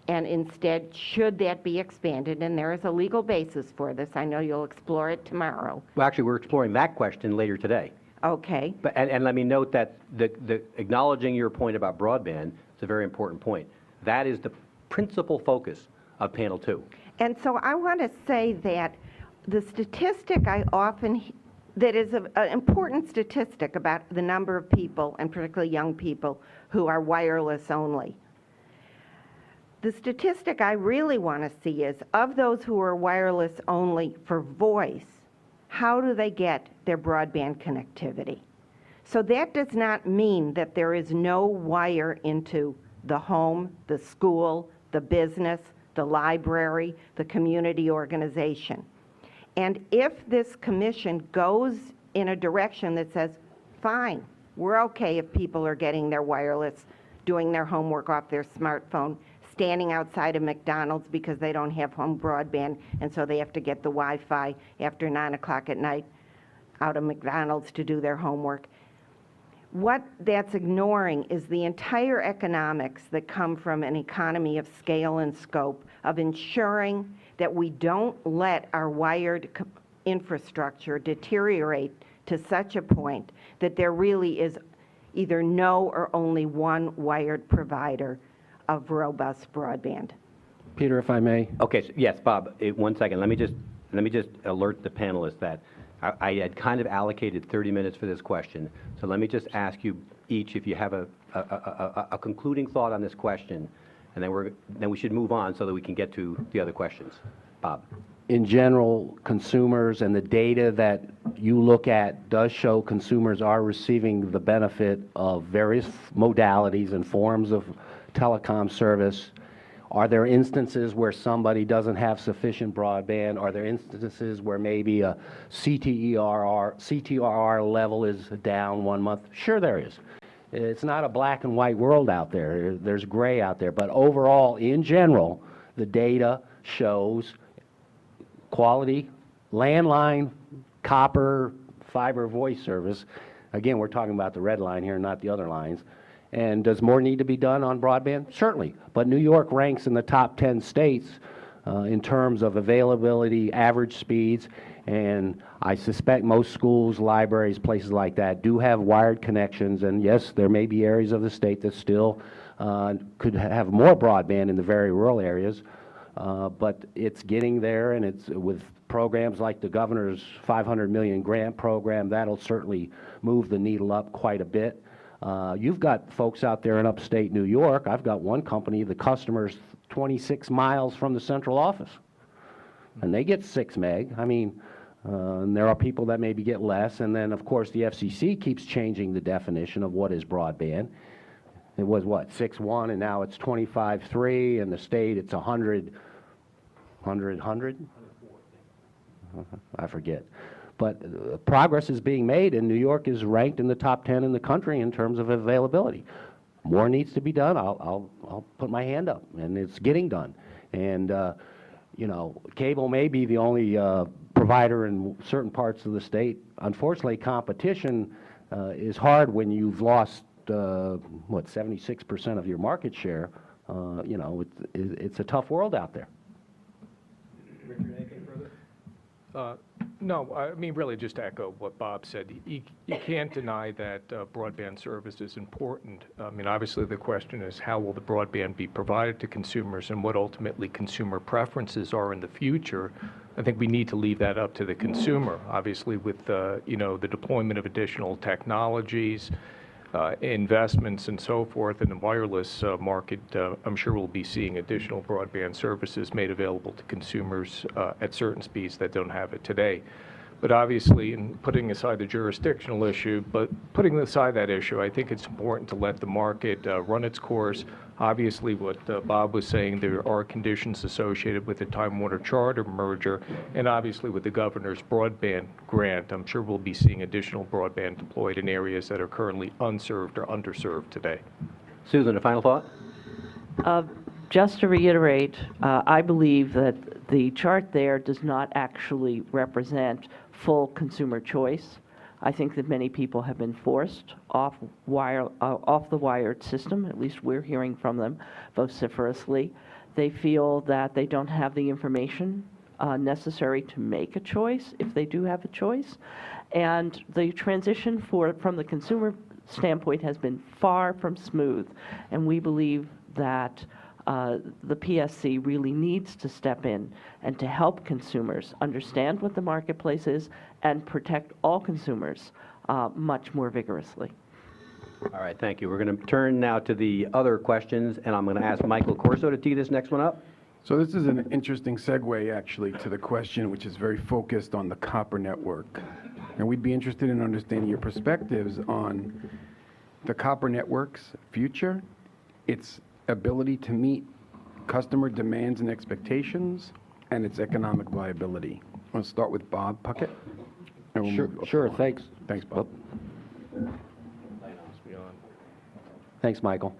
And instead, should that be expanded? And there is a legal basis for this. I know you'll explore it tomorrow. Well, actually, we're exploring that question later today. Okay. And let me note that acknowledging your point about broadband is a very important point. That is the principal focus of Panel 2. And so I want to say that the statistic that is an important statistic about the number of people, and particularly young people, who are wireless only. The statistic I really want to see is, of those who are wireless only for voice, how do they get their broadband connectivity? So that does not mean that there is no wire into the home, the school, the business, the library, the community organization. And if this commission goes in a direction that says, fine, we're okay if people are getting their wireless, doing their homework off their smartphone, standing outside of McDonald's because they don't have home broadband, and so they have to get the Wi-Fi after 9 o'clock at night out of McDonald's to do their homework. What that's ignoring is the entire economics that come from an economy of scale and scope, of ensuring that we don't let our wired infrastructure deteriorate to such a point that there really is either no or only one wired provider of robust broadband. Peter, if I may. Okay, so yes, Bob, 1 second. Let me just alert the panelists that I had kind of allocated 30 minutes for this question. So let me just ask you each if you have a concluding thought on this question, and then we should move on so that we can get to the other questions. Bob. In general, consumers and the data that you look at does show consumers are receiving the benefit of various modalities and forms of telecom service. Are there instances where somebody doesn't have sufficient broadband? Are there instances where maybe a CTRR level is down 1 month? Sure there is. It's not a black and white world out there. There's gray out there. But overall, in general, the data shows quality, landline, copper, fiber voice service. Again, we're talking about the red line here, not the other lines. And does more need to be done on broadband? Certainly. But New York ranks in the top 10 states in terms of availability, average speeds, and I suspect most schools, libraries, places like that do have wired connections. And yes, there may be areas of the state that still could have more broadband in the very rural areas, but it's getting there, and it's with programs like the governor's $500 million grant program, that'll certainly move the needle up quite a bit. You've got folks out there in upstate New York. I've got one company, the customer's 26 miles from the central office, and they get 6 meg. I mean, and there are people that maybe get less, and then, of course, the FCC keeps changing the definition of what is broadband. It was, what, 6.1, and now it's 25.3, and the state, it's 100? I forget. But progress is being made, and New York is ranked in the top 10 in the country in terms of availability. More needs to be done. I'll put my hand up, and it's getting done. And you know, cable may be the only provider in certain parts of the state. Unfortunately, competition is hard when you've lost what, 76% of your market share. You know, it's a tough world out there. Richard, anything further? No, I mean, really just to echo what Bob said. You can't deny that broadband service is important. I mean, obviously the question is how will the broadband be provided to consumers and what ultimately consumer preferences are in the future. I think we need to leave that up to the consumer. Obviously with, you know, the deployment of additional technologies, investments and so forth in the wireless market, I'm sure we'll be seeing additional broadband services made available to consumers at certain speeds that don't have it today. But obviously, in putting aside the jurisdictional issue, but putting aside that issue, I think it's important to let the market run its course. Obviously, what Bob was saying, there are conditions associated with the Time Warner Charter merger, and obviously with the governor's broadband grant, I'm sure we'll be seeing additional broadband deployed in areas that are currently unserved or underserved today. Susan, a final thought? Just to reiterate, I believe that the chart there does not actually represent full consumer choice. I think that many people have been forced off the wired system, at least we're hearing from them vociferously, They feel that they don't have the information necessary to make a choice, if they do have a choice. And the transition from the consumer standpoint has been far from smooth. And we believe that the PSC really needs to step in and to help consumers understand what the marketplace is and protect all consumers much more vigorously. All right, thank you. We're going to turn now to the other questions, and I'm going to ask Michael Corso to tee this next one up. So this is an interesting segue, actually, to the question, which is very focused on the copper network. And we'd be interested in understanding your perspectives on the copper network's future, its ability to meet customer demands and expectations, and its economic viability. I want to start with Bob Puckett. and we'll move up Sure, the line. thanks. Thanks, Bob. Thanks, Michael.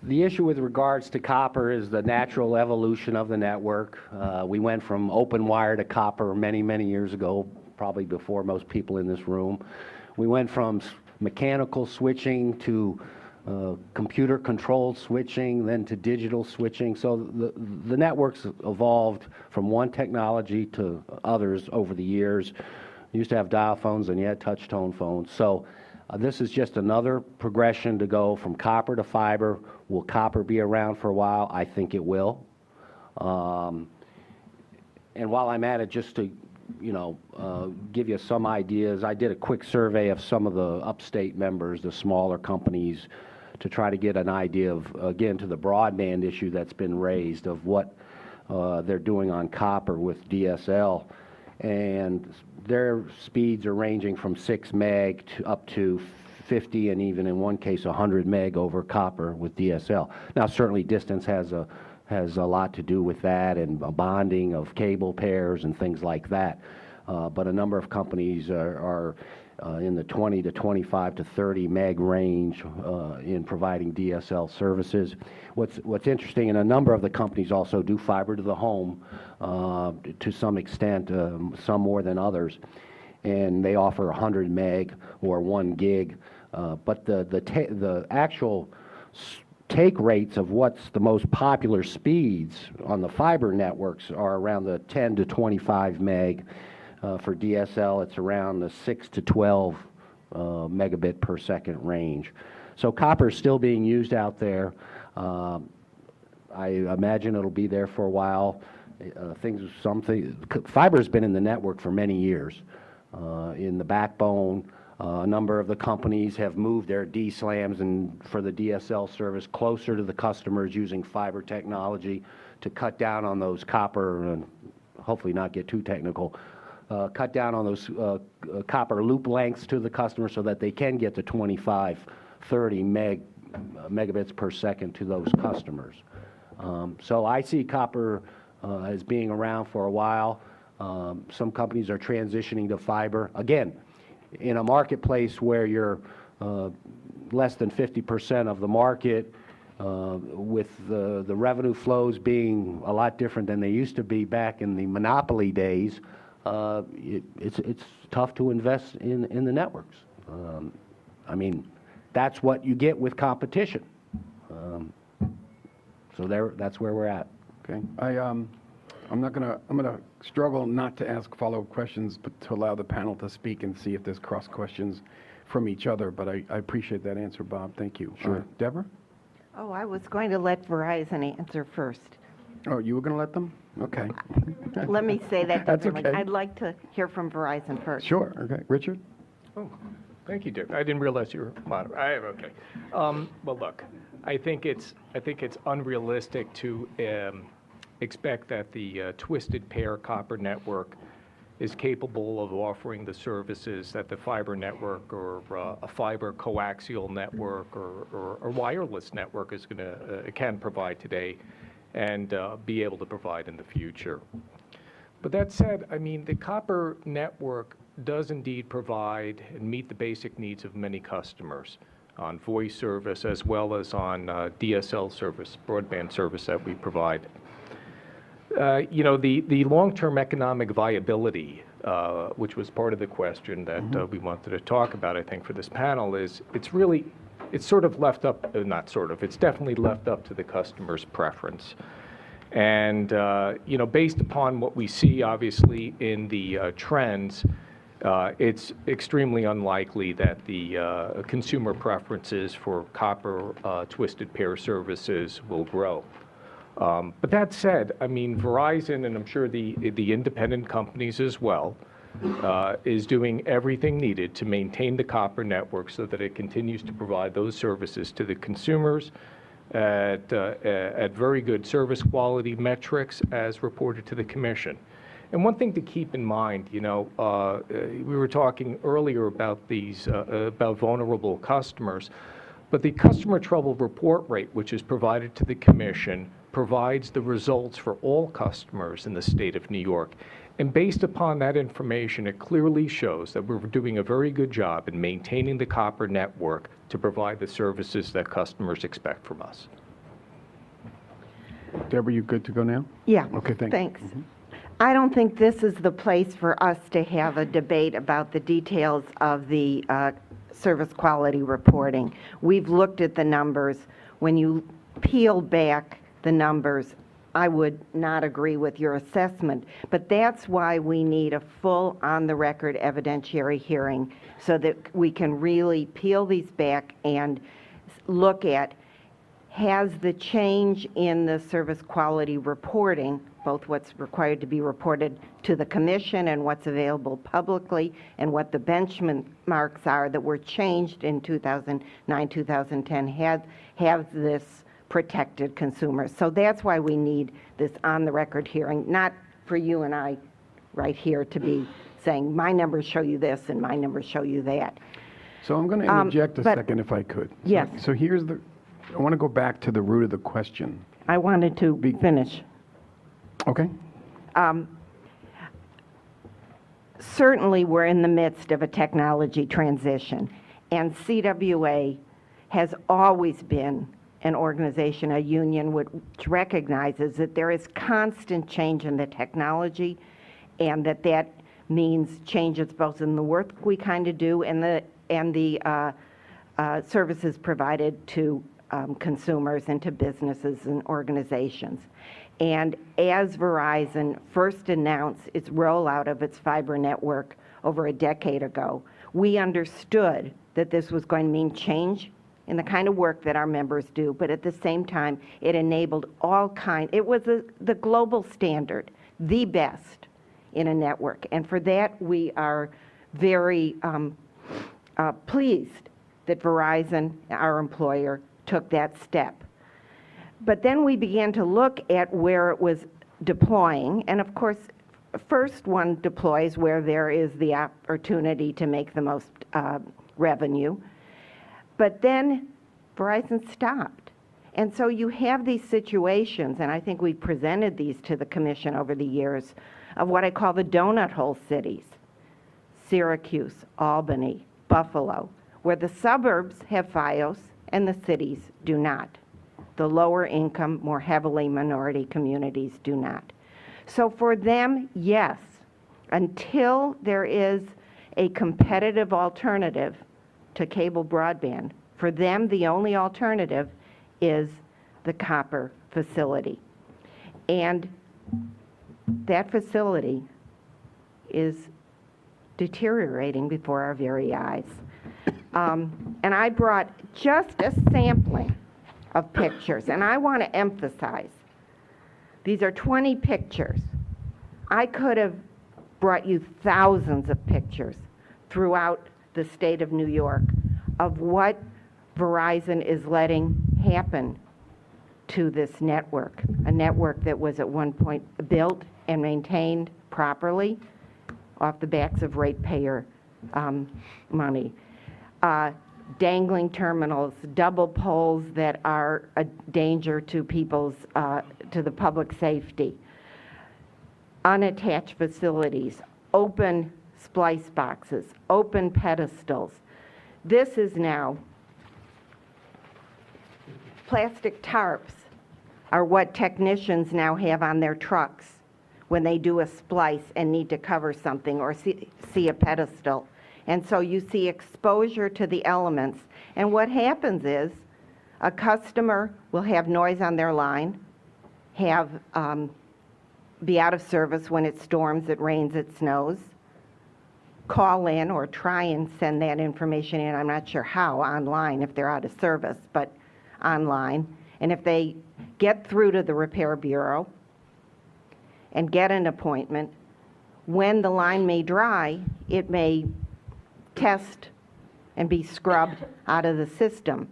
The issue with regards to copper is the natural evolution of the network. We went from open wire to copper many, many years ago, probably before most people in this room. We went from mechanical switching to computer-controlled switching, then to digital switching. So the networks evolved from one technology to others over the years. You used to have dial phones and you had touch-tone phones. So this is just another progression to go from copper to fiber. Will copper be around for a while? I think it will. And while I'm at it, just to give you some ideas, I did a quick survey of some of the upstate members, the smaller companies, to try to get an idea of, again, to the broadband issue that's been raised, of what they're doing on copper with DSL. And their speeds are ranging from 6 meg to up to 50 and even in one case 100 meg over copper with DSL. Now certainly distance has a lot to do with that, and bonding of cable pairs and things like that. But a number of companies are in the 20 to 25 to 30 meg range in providing DSL services. What's interesting, and a number of the companies also do fiber to the home to some extent, some more than others, and they offer 100 meg or 1 gig. But the actual take rates of what's the most popular speeds on the fiber networks are around the 10 to 25 meg. For DSL, it's around the 6 to 12 megabit per second range. So copper is still being used out there. I imagine it'll be there for a while. Fiber's been in the network for many years. In the backbone, a number of the companies have moved their DSLAMs and for the DSL service closer to the customers using fiber technology to cut down on those copper, and hopefully not get too technical, cut down on those copper loop lengths to the customer so that they can get to 25, 30 megabits per second to those customers. So I see copper as being around for a while. Some companies are transitioning to fiber. Again, in a marketplace where you're less than 50% of the market, with the revenue flows being a lot different than they used to be back in the monopoly days, it's tough to invest in the networks. I mean, that's what you get with competition. So that's where we're at. Okay. I'm gonna struggle not to ask follow-up questions, but to allow the panel to speak and see if there's cross questions from each other. But I appreciate that answer, Bob. Thank you. Sure. Deborah? Oh, I was going to let Verizon answer first. Oh, you were going to let them? Okay. Let me say that That's differently. okay. I'd like to hear from Verizon first. Sure. Okay. Richard? Oh, thank you, Debra. I didn't realize you were moderator. Okay. Well, look, I think it's unrealistic to expect that the twisted pair copper network is capable of offering the services that the fiber network or a fiber coaxial network or wireless network can provide today and be able to provide in the future. But that said, I mean, the copper network does indeed provide and meet the basic needs of many customers on voice service as well as on DSL service, broadband service that we provide. The long-term economic viability, which was part of the question that we wanted to talk about, I think, for this panel, is it's it's sort of left up, not sort of, it's definitely left up to the customer's preference. And, based upon what we see, obviously, in the trends, it's extremely unlikely that the consumer preferences for copper twisted pair services will grow. But that said, I mean, Verizon, and I'm sure the independent companies as well, is doing everything needed to maintain the copper network so that it continues to provide those services to the consumers at very good service quality metrics as reported to the Commission. And one thing to keep in mind, we were talking earlier about about vulnerable customers, but the customer trouble report rate, which is provided to the Commission, provides the results for all customers in the state of New York. And based upon that information, it clearly shows that we're doing a very good job in maintaining the copper network to provide the services that customers expect from us. Deborah, you good to go now? Yeah. Okay, Thanks. I don't think this is the place for us to have a debate about the details of the service quality reporting. We've looked at the numbers. When you peel back the numbers, I would not agree with your assessment, but that's why we need a full on-the-record evidentiary hearing so that we can really peel these back and look at, has the change in the service quality reporting, both what's required to be reported to the Commission and what's available publicly and what the benchmarks are that were changed in 2009, 2010, have this protected consumers. So that's why we need this on-the-record hearing, not for you and I right here to be saying, my numbers show you this and my numbers show you that. So I'm going to interject a second if I could. Yes. So I want to go back to the root of the question. I wanted to finish. Okay. Certainly, we're in the midst of a technology transition, and CWA has always been an organization, a union, which recognizes that there is constant change in the technology, and that means changes both in the work we kind of do and the services provided to consumers and to businesses and organizations. And as Verizon first announced its rollout of its fiber network over a decade ago, we understood that this was going to mean change in the kind of work that our members do, but at the same time, it enabled it was the global standard, the best in a network. And for that, we are very pleased that Verizon, our employer, took that step. But then we began to look at where it was deploying, and of course, first one deploys where there is the opportunity to make the most revenue. But then Verizon stopped. And so you have these situations, and I think we presented these to the Commission over the years, of what I call the donut hole cities: Syracuse, Albany, Buffalo, where the suburbs have FiOS and the cities do not. The lower income, more heavily minority communities do not. So for them, yes, until there is a competitive alternative to cable broadband, for them the only alternative is the copper facility. And that facility is deteriorating before our very eyes. And I brought just a sampling of pictures, and I want to emphasize, these are 20 pictures. I could have brought you thousands of pictures throughout the state of New York of what Verizon is letting happen to this network, a network that was at one point built and maintained properly off the backs of ratepayer money. Dangling terminals, double poles that are a danger to to the public safety, unattached facilities, open splice boxes, open pedestals. This is now, plastic tarps are what technicians now have on their trucks when they do a splice and need to cover something or see a pedestal. And so you see exposure to the elements, And what happens is a customer will have noise on their line, have be out of service when it storms, it rains, it snows, call in or try and send that information in, I'm not sure how, online if they're out of service, but online. And if they get through to the repair bureau and get an appointment, when the line may dry, it may test and be scrubbed out of the system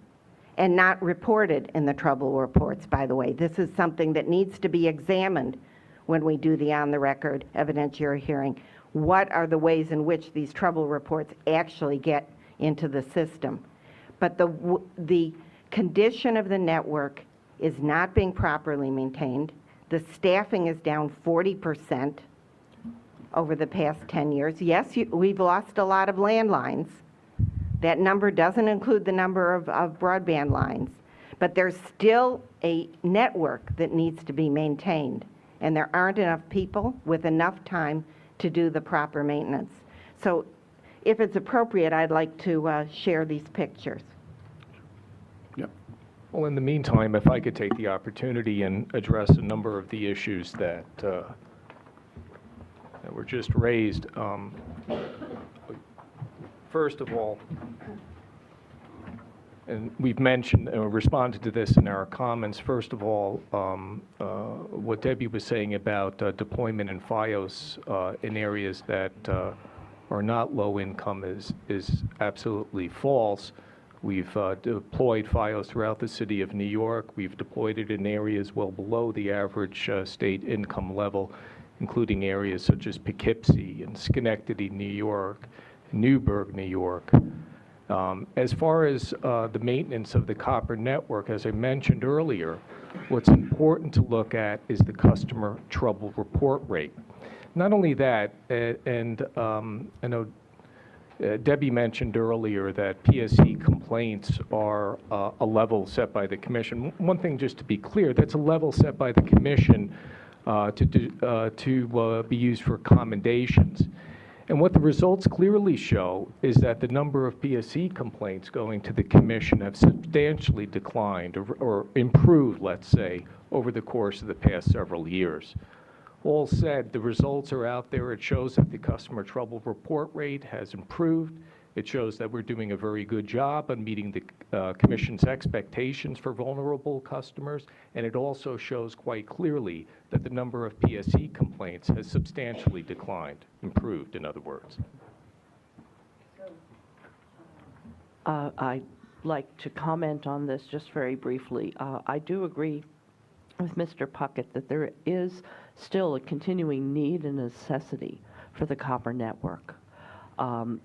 and not reported in the trouble reports, by the way. This is something that needs to be examined when we do the on-the-record evidentiary hearing. What are the ways in which these trouble reports actually get into the system? But the condition of the network is not being properly maintained. The staffing is down 40% over the past 10 years. Yes, we've lost a lot of landlines. That number doesn't include the number of broadband lines. But there's still a network that needs to be maintained. And there aren't enough people with enough time to do the proper maintenance. So if it's appropriate, I'd like to share these pictures. Yep. Well, in the meantime, if I could take the opportunity and address a number of the issues that were just raised. First of all, and we've mentioned or responded to this in our comments. First of all, what Debbie was saying about deployment in FiOS in areas that are not low income is absolutely false. We've deployed FiOS throughout the city of New York. We've deployed it in areas well below the average state income level, including areas such as Poughkeepsie and Schenectady, New York, Newburgh, New York. As far as the maintenance of the copper network, as I mentioned earlier, what's important to look at is the customer trouble report rate. Not only that, and I know Debbie mentioned earlier that PSE complaints are a level set by the Commission. One thing just to be clear, that's a level set by the Commission to be used for commendations. And what the results clearly show is that the number of PSE complaints going to the Commission have substantially declined or improved, let's say, over the course of the past several years. All said, the results are out there. It shows that the customer trouble report rate has improved. It shows that we're doing a very good job on meeting the Commission's expectations for vulnerable customers, and it also shows quite clearly that the number of PSE complaints has substantially declined, improved, in other words. I'd like to comment on this just very briefly. I do agree with Mr. Puckett that there is still a continuing need and necessity for the copper network.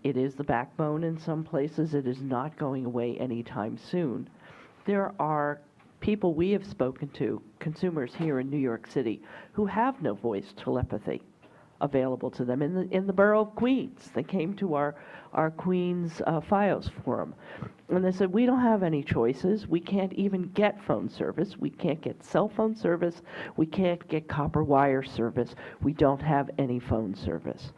It is the backbone in some places. It is not going away anytime soon. There are people we have spoken to, consumers here in New York City, who have no voice telepathy available to them in the borough of Queens. They came to our Queens FiOS forum, and they said, we don't have any choices. We can't even get phone service. We can't get cell phone service. We can't get copper wire service. We don't have any phone service.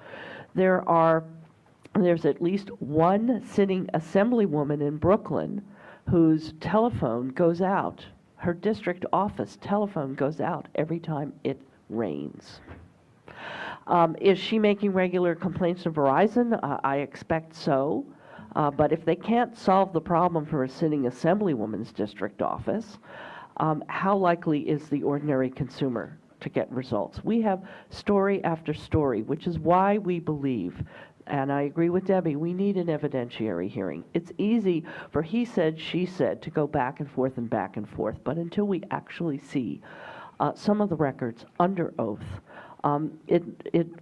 There's at least one sitting assemblywoman in Brooklyn whose telephone goes out. Her district office telephone goes out every time it rains. Is she making regular complaints to Verizon? I expect so. But if they can't solve the problem for a sitting assemblywoman's district office, how likely is the ordinary consumer to get results? We have story after story, which is why we believe, and I agree with Debbie, we need an evidentiary hearing. It's easy for he said, she said to go back and forth, but until we actually see some of the records under oath,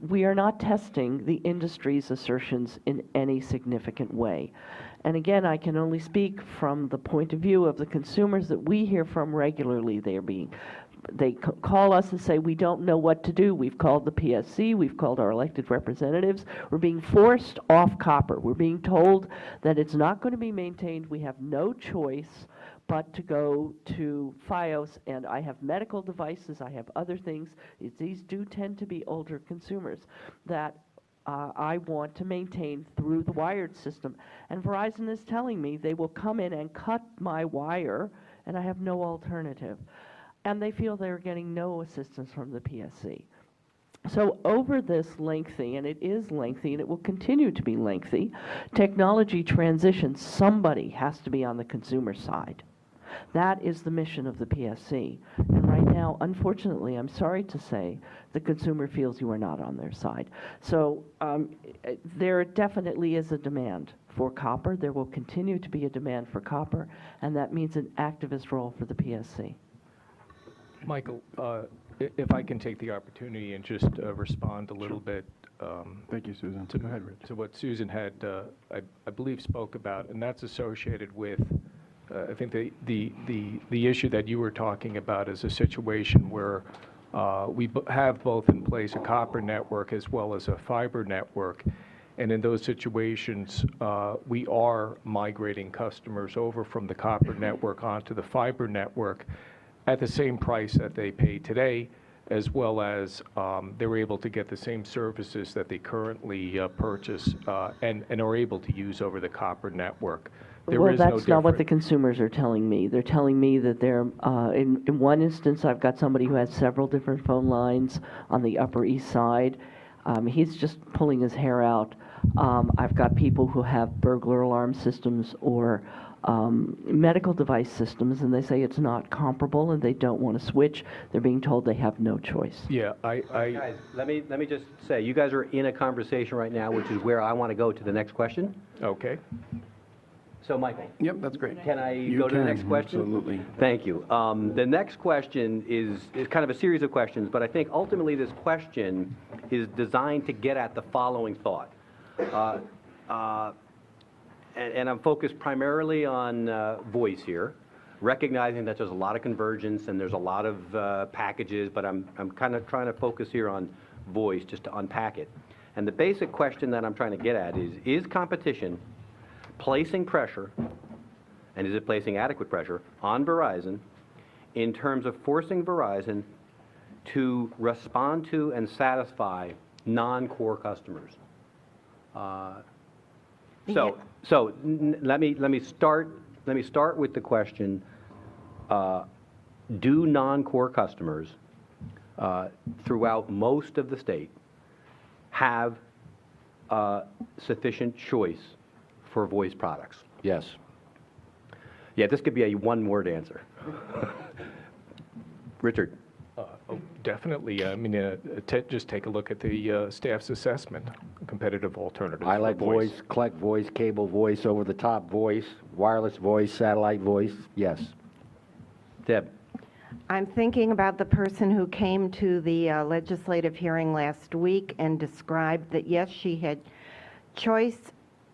we are not testing the industry's assertions in any significant way. And again, I can only speak from the point of view of the consumers that we hear from regularly. They call us and say, we don't know what to do. We've called the PSC, we've called our elected representatives. We're being forced off copper. We're being told that it's not going to be maintained. We have no choice but to go to FiOS, and I have medical devices, I have other things. These do tend to be older consumers that I want to maintain through the wired system. And Verizon is telling me they will come in and cut my wire, and I have no alternative. And they feel they're getting no assistance from the PSC. So over this lengthy, and it is lengthy, and it will continue to be lengthy, technology transition, somebody has to be on the consumer side. That is the mission of the PSC. And right now, unfortunately, I'm sorry to say, the consumer feels you are not on their side. So there definitely is a demand for copper. There will continue to be a demand for copper, and that means an activist role for the PSC. Michael, if I can take the opportunity and just respond a little bit Thank you, Susan. to, Go ahead, Rich. to what Susan had, I believe, spoke about, and that's associated with, I think the issue that you were talking about is a situation where we have both in place a copper network as well as a fiber network, and in those situations, we are migrating customers over from the copper network onto the fiber network at the same price that they pay today, as well as they're able to get the same services that they currently purchase and are able to use over the copper network. Well, that's not what the consumers are telling me. They're telling me that they're, in one instance, I've got somebody who has several different phone lines on the Upper East Side. He's just pulling his hair out. I've got people who have burglar alarm systems or medical device systems, and they say it's not comparable and they don't want to switch. They're being told they have no choice. Yeah, Guys, let me just say, you guys are in a conversation right now, which is where I want to go to the next question. Okay. So, Michael, Yep, that's great. can I You go to the can, next question? absolutely. Thank you. The next question is kind of a series of questions, but I think ultimately this question is designed to get at the following thought. And I'm focused primarily on voice here, recognizing that there's a lot of convergence and there's a lot of packages, but I'm kind of trying to focus here on voice just to unpack it. And the basic question that I'm trying to get at is competition placing pressure, and is it placing adequate pressure, on Verizon in terms of forcing Verizon to respond to and satisfy non-core customers? Let me start with the question: do non-core customers throughout most of the state have sufficient choice for voice products? Yes. Yeah, this could be a one-word answer. Richard. Oh, definitely. I mean, just take a look at the staff's assessment, competitive alternatives. I for like voice, collect voice, cable voice, over-the-top voice, wireless voice, satellite voice, yes. Deb. I'm thinking about the person who came to the legislative hearing last week and described that, yes, she had choice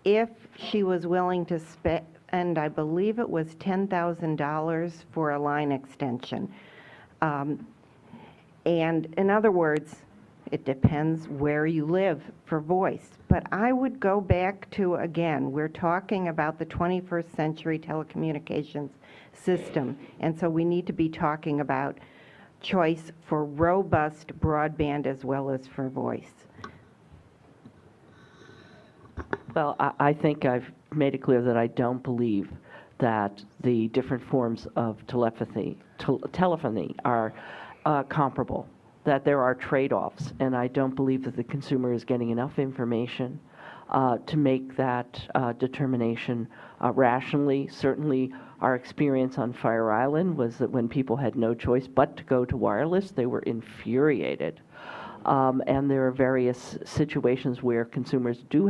if she was willing to spend, I believe it was $10,000 for a line extension. And in other words, it depends where you live for voice. But I would go back to, again, we're talking about the 21st century telecommunications system. And so we need to be talking about choice for robust broadband as well as for voice. Well, I think I've made it clear that I don't believe that the different forms of telephony are comparable, that there are trade-offs, and I don't believe that the consumer is getting enough information to make that determination rationally. Certainly, our experience on Fire Island was that when people had no choice but to go to wireless, they were infuriated. And there are various situations where consumers do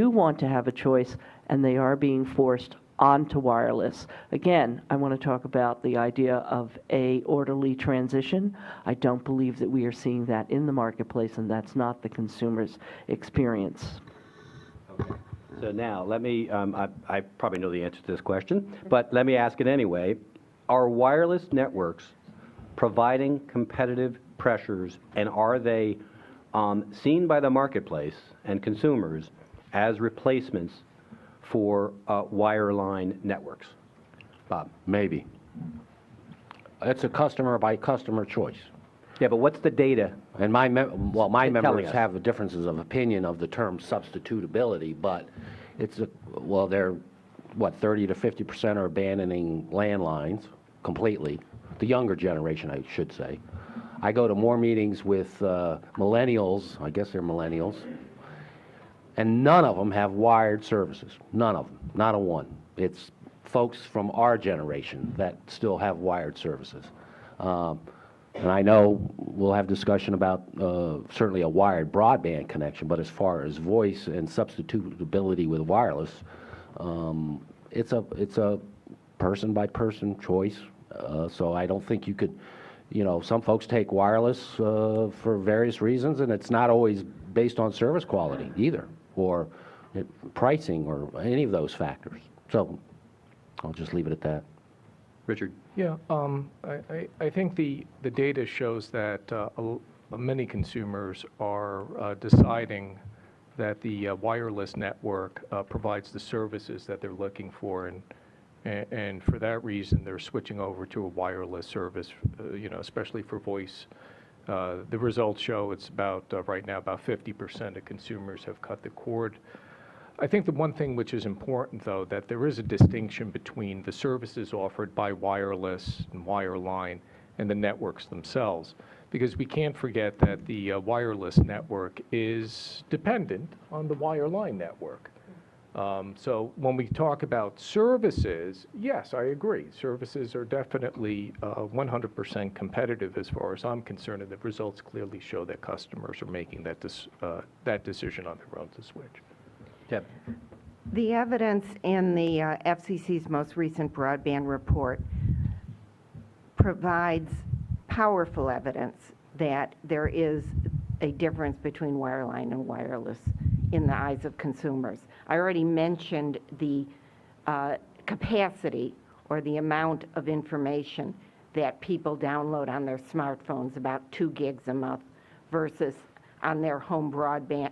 want to have a choice, and they are being forced onto wireless. Again, I want to talk about the idea of a orderly transition. I don't believe that we are seeing that in the marketplace, and that's not the consumer's experience. Okay. So now, let me, I probably know the answer to this question, but let me ask it anyway. Are wireless networks providing competitive pressures, and are they seen by the marketplace and consumers as replacements for wireline networks? Bob. Maybe. It's a customer by customer choice. Yeah, but what's the data? And my Telling members us. have differences of opinion of the term substitutability, but they're, 30 to 50% are abandoning landlines completely. The younger generation, I should say. I go to more meetings with millennials, I guess they're millennials, and none of them have wired services. None of them, not a one. It's folks from our generation that still have wired services. And I know we'll have discussion about certainly a wired broadband connection, but as far as voice and substitutability with wireless, it's a person-by-person choice. So I don't think you could, some folks take wireless for various reasons, and it's not always based on service quality either, or pricing, or any of those factors. So I'll just leave it at that. Richard? Yeah, I think the data shows that many consumers are deciding that the wireless network provides the services that they're looking for, and for that reason, they're switching over to a wireless service, especially for voice. The results show it's right now, about 50% of consumers have cut the cord. I think the one thing which is important, though, that there is a distinction between the services offered by wireless and wireline and the networks themselves, because we can't forget that the wireless network is dependent on the wireline network. So when we talk about services, yes, I agree. Services are definitely 100% competitive as far as I'm concerned, and the results clearly show that customers are making that decision on their own to switch. Deb? The evidence in the FCC's most recent broadband report provides powerful evidence that there is a difference between wireline and wireless in the eyes of consumers. I already mentioned the capacity, or the amount of information that people download on their smartphones, about 2 gigs a month, versus on their home broadband,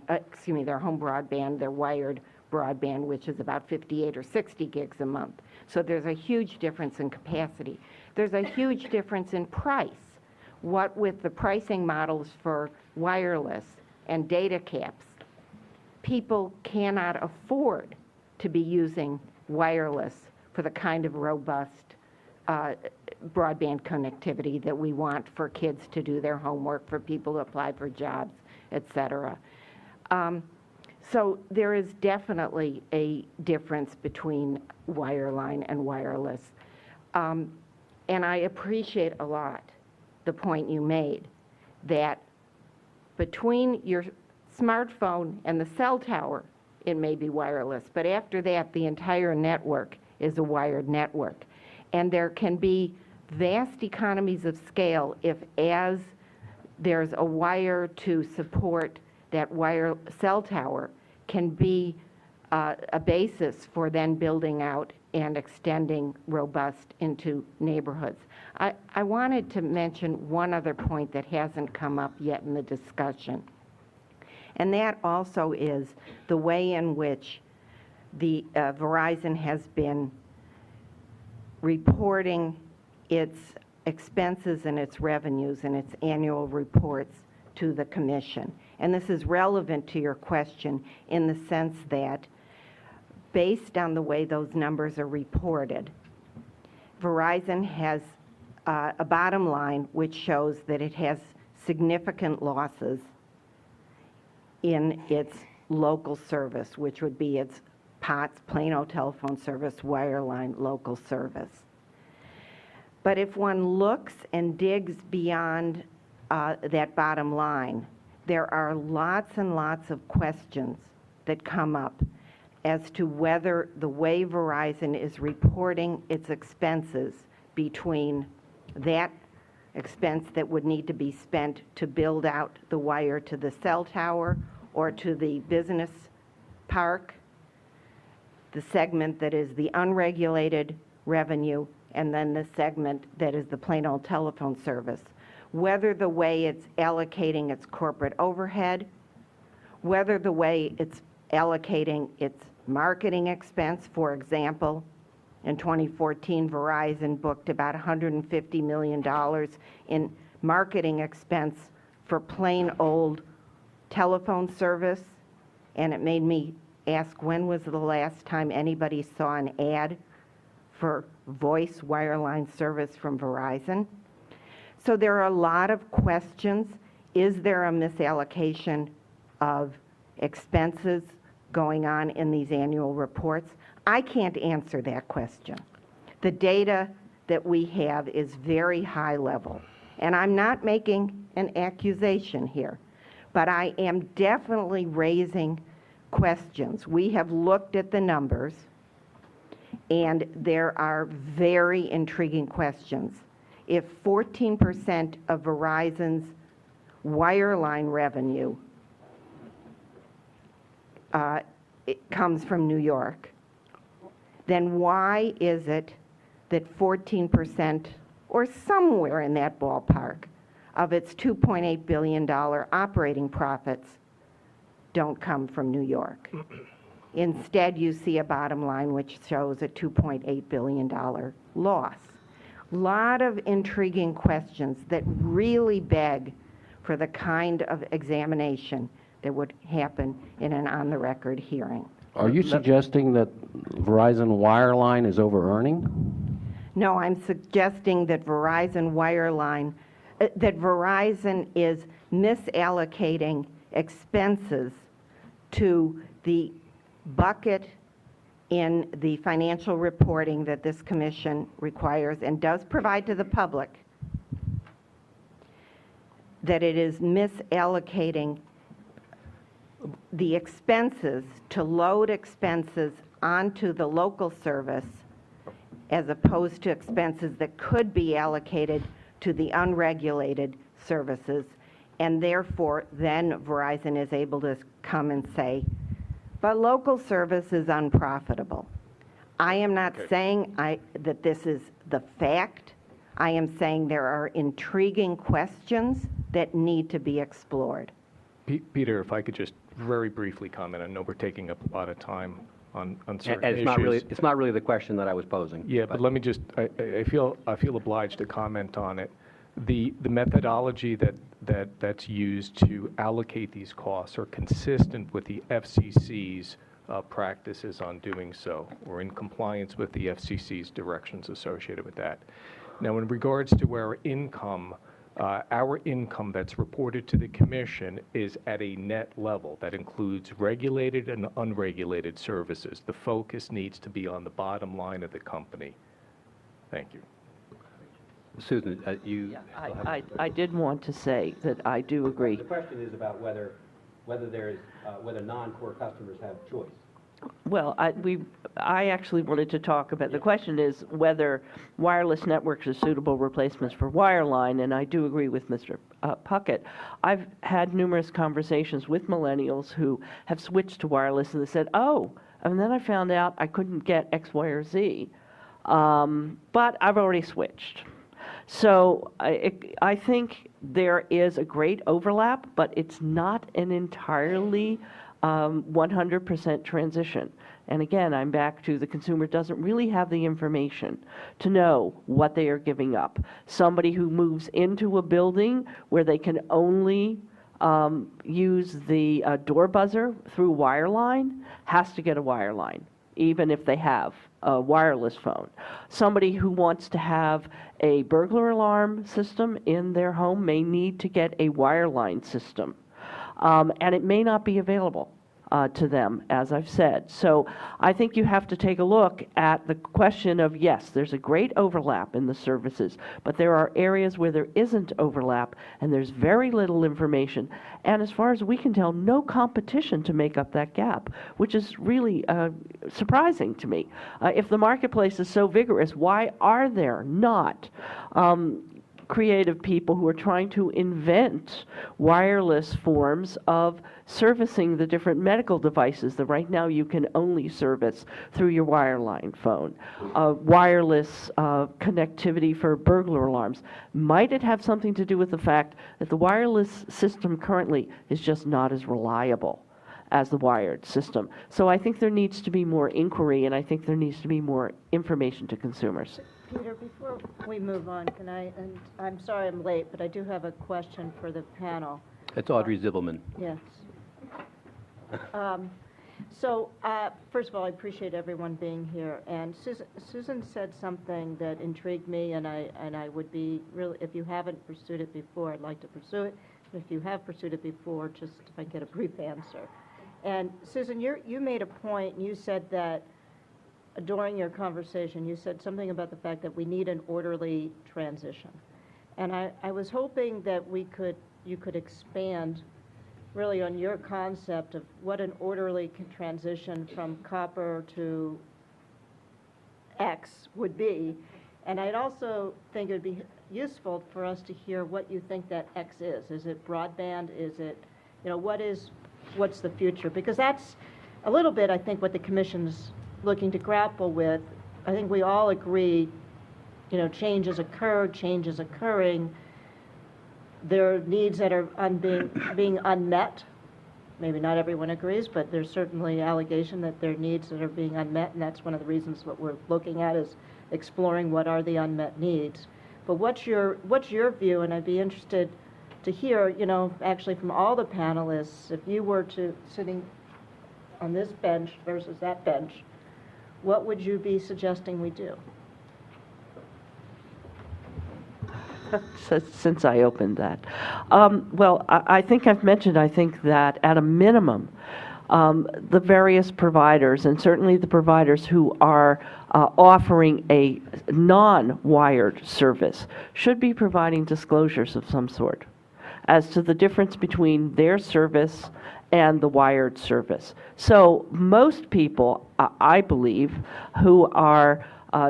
their wired broadband, which is about 58 or 60 gigs a month. So there's a huge difference in capacity. There's a huge difference in price. What with the pricing models for wireless and data caps, people cannot afford to be using wireless for the kind of robust broadband connectivity that we want for kids to do their homework, for people to apply for jobs, et cetera. So there is definitely a difference between wireline and wireless. And I appreciate a lot the point you made that between your smartphone and the cell tower, it may be wireless, but after that, the entire network is a wired network. And there can be vast economies of scale if, as there's a wire to support that wire cell tower, can be a basis for then building out and extending robust into neighborhoods. I wanted to mention one other point that hasn't come up yet in the discussion, and that also is the way in which the Verizon has been reporting its expenses and its revenues in its annual reports to the Commission. And this is relevant to your question in the sense that, based on the way those numbers are reported, Verizon has a bottom line which shows that it has significant losses in its local service, which would be its POTS, plain old telephone service, wireline local service. But if one looks and digs beyond that bottom line, there are lots and lots of questions that come up as to whether the way Verizon is reporting its expenses between that expense that would need to be spent to build out the wire to the cell tower or to the business park, the segment that is the unregulated revenue, and then the segment that is the plain old telephone service, whether the way it's allocating its corporate overhead, whether the way it's allocating its marketing expense. For example, in 2014, Verizon booked about $150 million in marketing expense for plain old telephone service, and it made me ask, when was the last time anybody saw an ad for voice wireline service from Verizon? So there are a lot of questions. Is there a misallocation of expenses going on in these annual reports? I can't answer that question. The data that we have is very high level, and I'm not making an accusation here, but I am definitely raising questions. We have looked at the numbers, and there are very intriguing questions. If 14% of Verizon's wireline revenue it comes from New York, then why is it that 14% or somewhere in that ballpark of its $2.8 billion operating profits don't come from New York? Instead, you see a bottom line which shows a $2.8 billion loss. Lot of intriguing questions that really beg for the kind of examination that would happen in an on-the-record hearing. Are you suggesting that Verizon Wireline is over-earning? No, I'm suggesting that Verizon Wireline, that Verizon is misallocating expenses to the bucket in the financial reporting that this commission requires and does provide to the public, that it is misallocating the expenses to load expenses onto the local service as opposed to expenses that could be allocated to the unregulated services, and therefore then Verizon is able to come and say, but local service is unprofitable. I am not saying that this is the fact. I am saying there are intriguing questions that need to be explored. Peter, if I could just very briefly comment. I know we're taking up a lot of time on certain And issues. it's not really the question that I was posing. Yeah, but let me just, I feel obliged to comment on it. The methodology that's used to allocate these costs are consistent with the FCC's practices on doing so, or in compliance with the FCC's directions associated with that. Now, in regards to our income that's reported to the Commission is at a net level that includes regulated and unregulated services. The focus needs to be on the bottom line of the company. Thank you. Susan, you... Yeah, I did want to say that I do agree. The question is about whether non-core customers have choice. Well, I actually wanted to talk about, the question is whether wireless networks are suitable replacements for wireline, and I do agree with Mr. Puckett. I've had numerous conversations with millennials who have switched to wireless, and they said, oh, and then I found out I couldn't get X, Y, or Z, but I've already switched. So I think there is a great overlap, but it's not an entirely 100% transition. And again, I'm back to the consumer doesn't really have the information to know what they are giving up. Somebody who moves into a building where they can only use the door buzzer through wireline has to get a wireline, even if they have a wireless phone. Somebody who wants to have a burglar alarm system in their home may need to get a wireline system. And it may not be available to them, as I've said. So I think you have to take a look at the question of, yes, there's a great overlap in the services, but there are areas where there isn't overlap and there's very little information. And as far as we can tell, no competition to make up that gap, which is really surprising to me. If the marketplace is so vigorous, why are there not creative people who are trying to invent wireless forms of servicing the different medical devices that right now you can only service through your wireline phone? Wireless connectivity for burglar alarms. Might it have something to do with the fact that the wireless system currently is just not as reliable as the wired system. So I think there needs to be more inquiry, and I think there needs to be more information to consumers. Peter, before we move on, can I, and I'm sorry I'm late, but I do have a question for the panel. It's Audrey Zibelman. Yes. First of all, I appreciate everyone being here. And Susan said something that intrigued me, and I would be really, if you haven't pursued it before, I'd like to pursue it. And if you have pursued it before, just if I get a brief answer. And Susan, you made a point, and you said that during your conversation, you said something about the fact that we need an orderly transition. And I was hoping that you could expand really on your concept of what an orderly transition from copper to X would be. And I'd also think it would be useful for us to hear what you think that X is. Is it broadband? Is it, what's the future? Because that's a little bit, I think, what the Commission's looking to grapple with. I think we all agree, change has occurred, change is occurring. There are needs that are being unmet. Maybe not everyone agrees, but there's certainly allegation that there are needs that are being unmet, and that's one of the reasons what we're looking at is exploring what are the unmet needs. But what's your view? And I'd be interested to hear, actually from all the panelists, if you were to sitting on this bench versus that bench, what would you be suggesting we do? Since I opened that. Well, I think I've mentioned, I think that at a minimum, the various providers, and certainly the providers who are offering a non-wired service, should be providing disclosures of some sort as to the difference between their service and the wired service. So most people, I believe, who are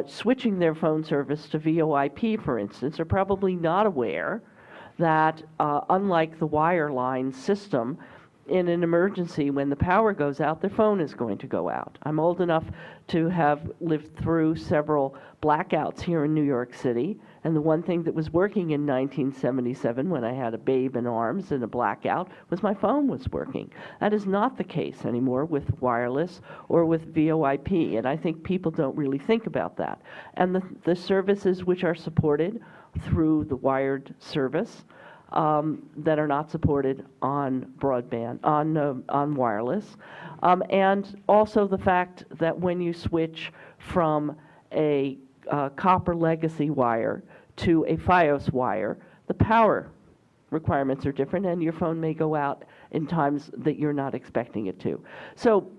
switching their phone service to VoIP, for instance, are probably not aware that unlike the wireline system, in an emergency, when the power goes out, their phone is going to go out. I'm old enough to have lived through several blackouts here in New York City, and the one thing that was working in 1977 when I had a babe in arms in a blackout was my phone was working. That is not the case anymore with wireless or with VoIP, and I think people don't really think about that. And the services which are supported through the wired service that are not supported on broadband, on wireless, and also the fact that when you switch from a copper legacy wire to a Fios wire, the power requirements are different, and your phone may go out in times that you're not expecting it to. So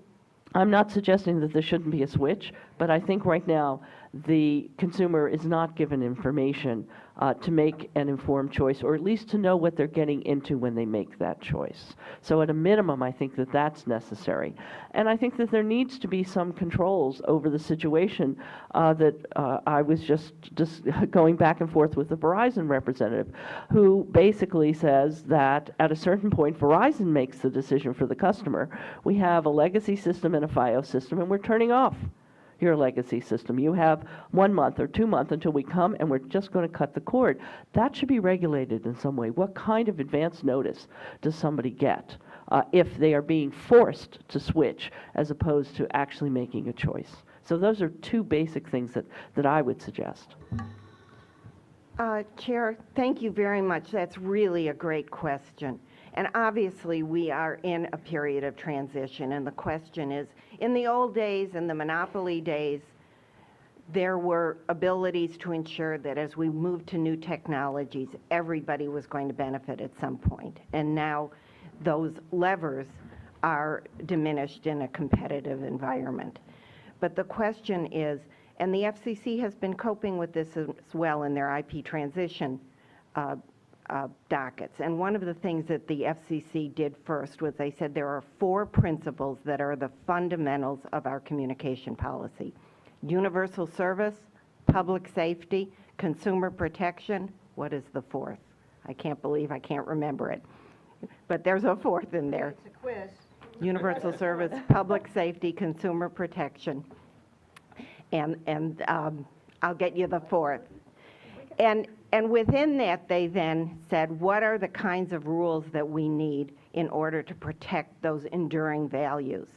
I'm not suggesting that there shouldn't be a switch, but I think right now the consumer is not given information to make an informed choice, or at least to know what they're getting into when they make that choice. So at a minimum, I think that that's necessary. And I think that there needs to be some controls over the situation that I was just going back and forth with the Verizon representative, who basically says that at a certain point, Verizon makes the decision for the customer. We have a legacy system and a Fios system, and we're turning off your legacy system. You have 1 month or 2 months until we come, and we're just going to cut the cord. That should be regulated in some way. What kind of advance notice does somebody get if they are being forced to switch as opposed to actually making a choice? So those are two basic things that I would suggest. Chair, thank you very much. That's really a great question. And obviously, we are in a period of transition, and the question is, in the old days, in the monopoly days, there were abilities to ensure that as we moved to new technologies, everybody was going to benefit at some point. And now those levers are diminished in a competitive environment. But the question is, and the FCC has been coping with this as well in their IP transition dockets. And one of the things that the FCC did first was they said there are 4 principles that are the fundamentals of our communication policy: universal service, public safety, consumer protection. What is the 4th? I can't believe I can't remember it. But there's a 4th in there. It's a quiz. Universal service, public safety, consumer protection. And I'll get you the 4th. And And within that, they then said, what are the kinds of rules that we need in order to protect those enduring values?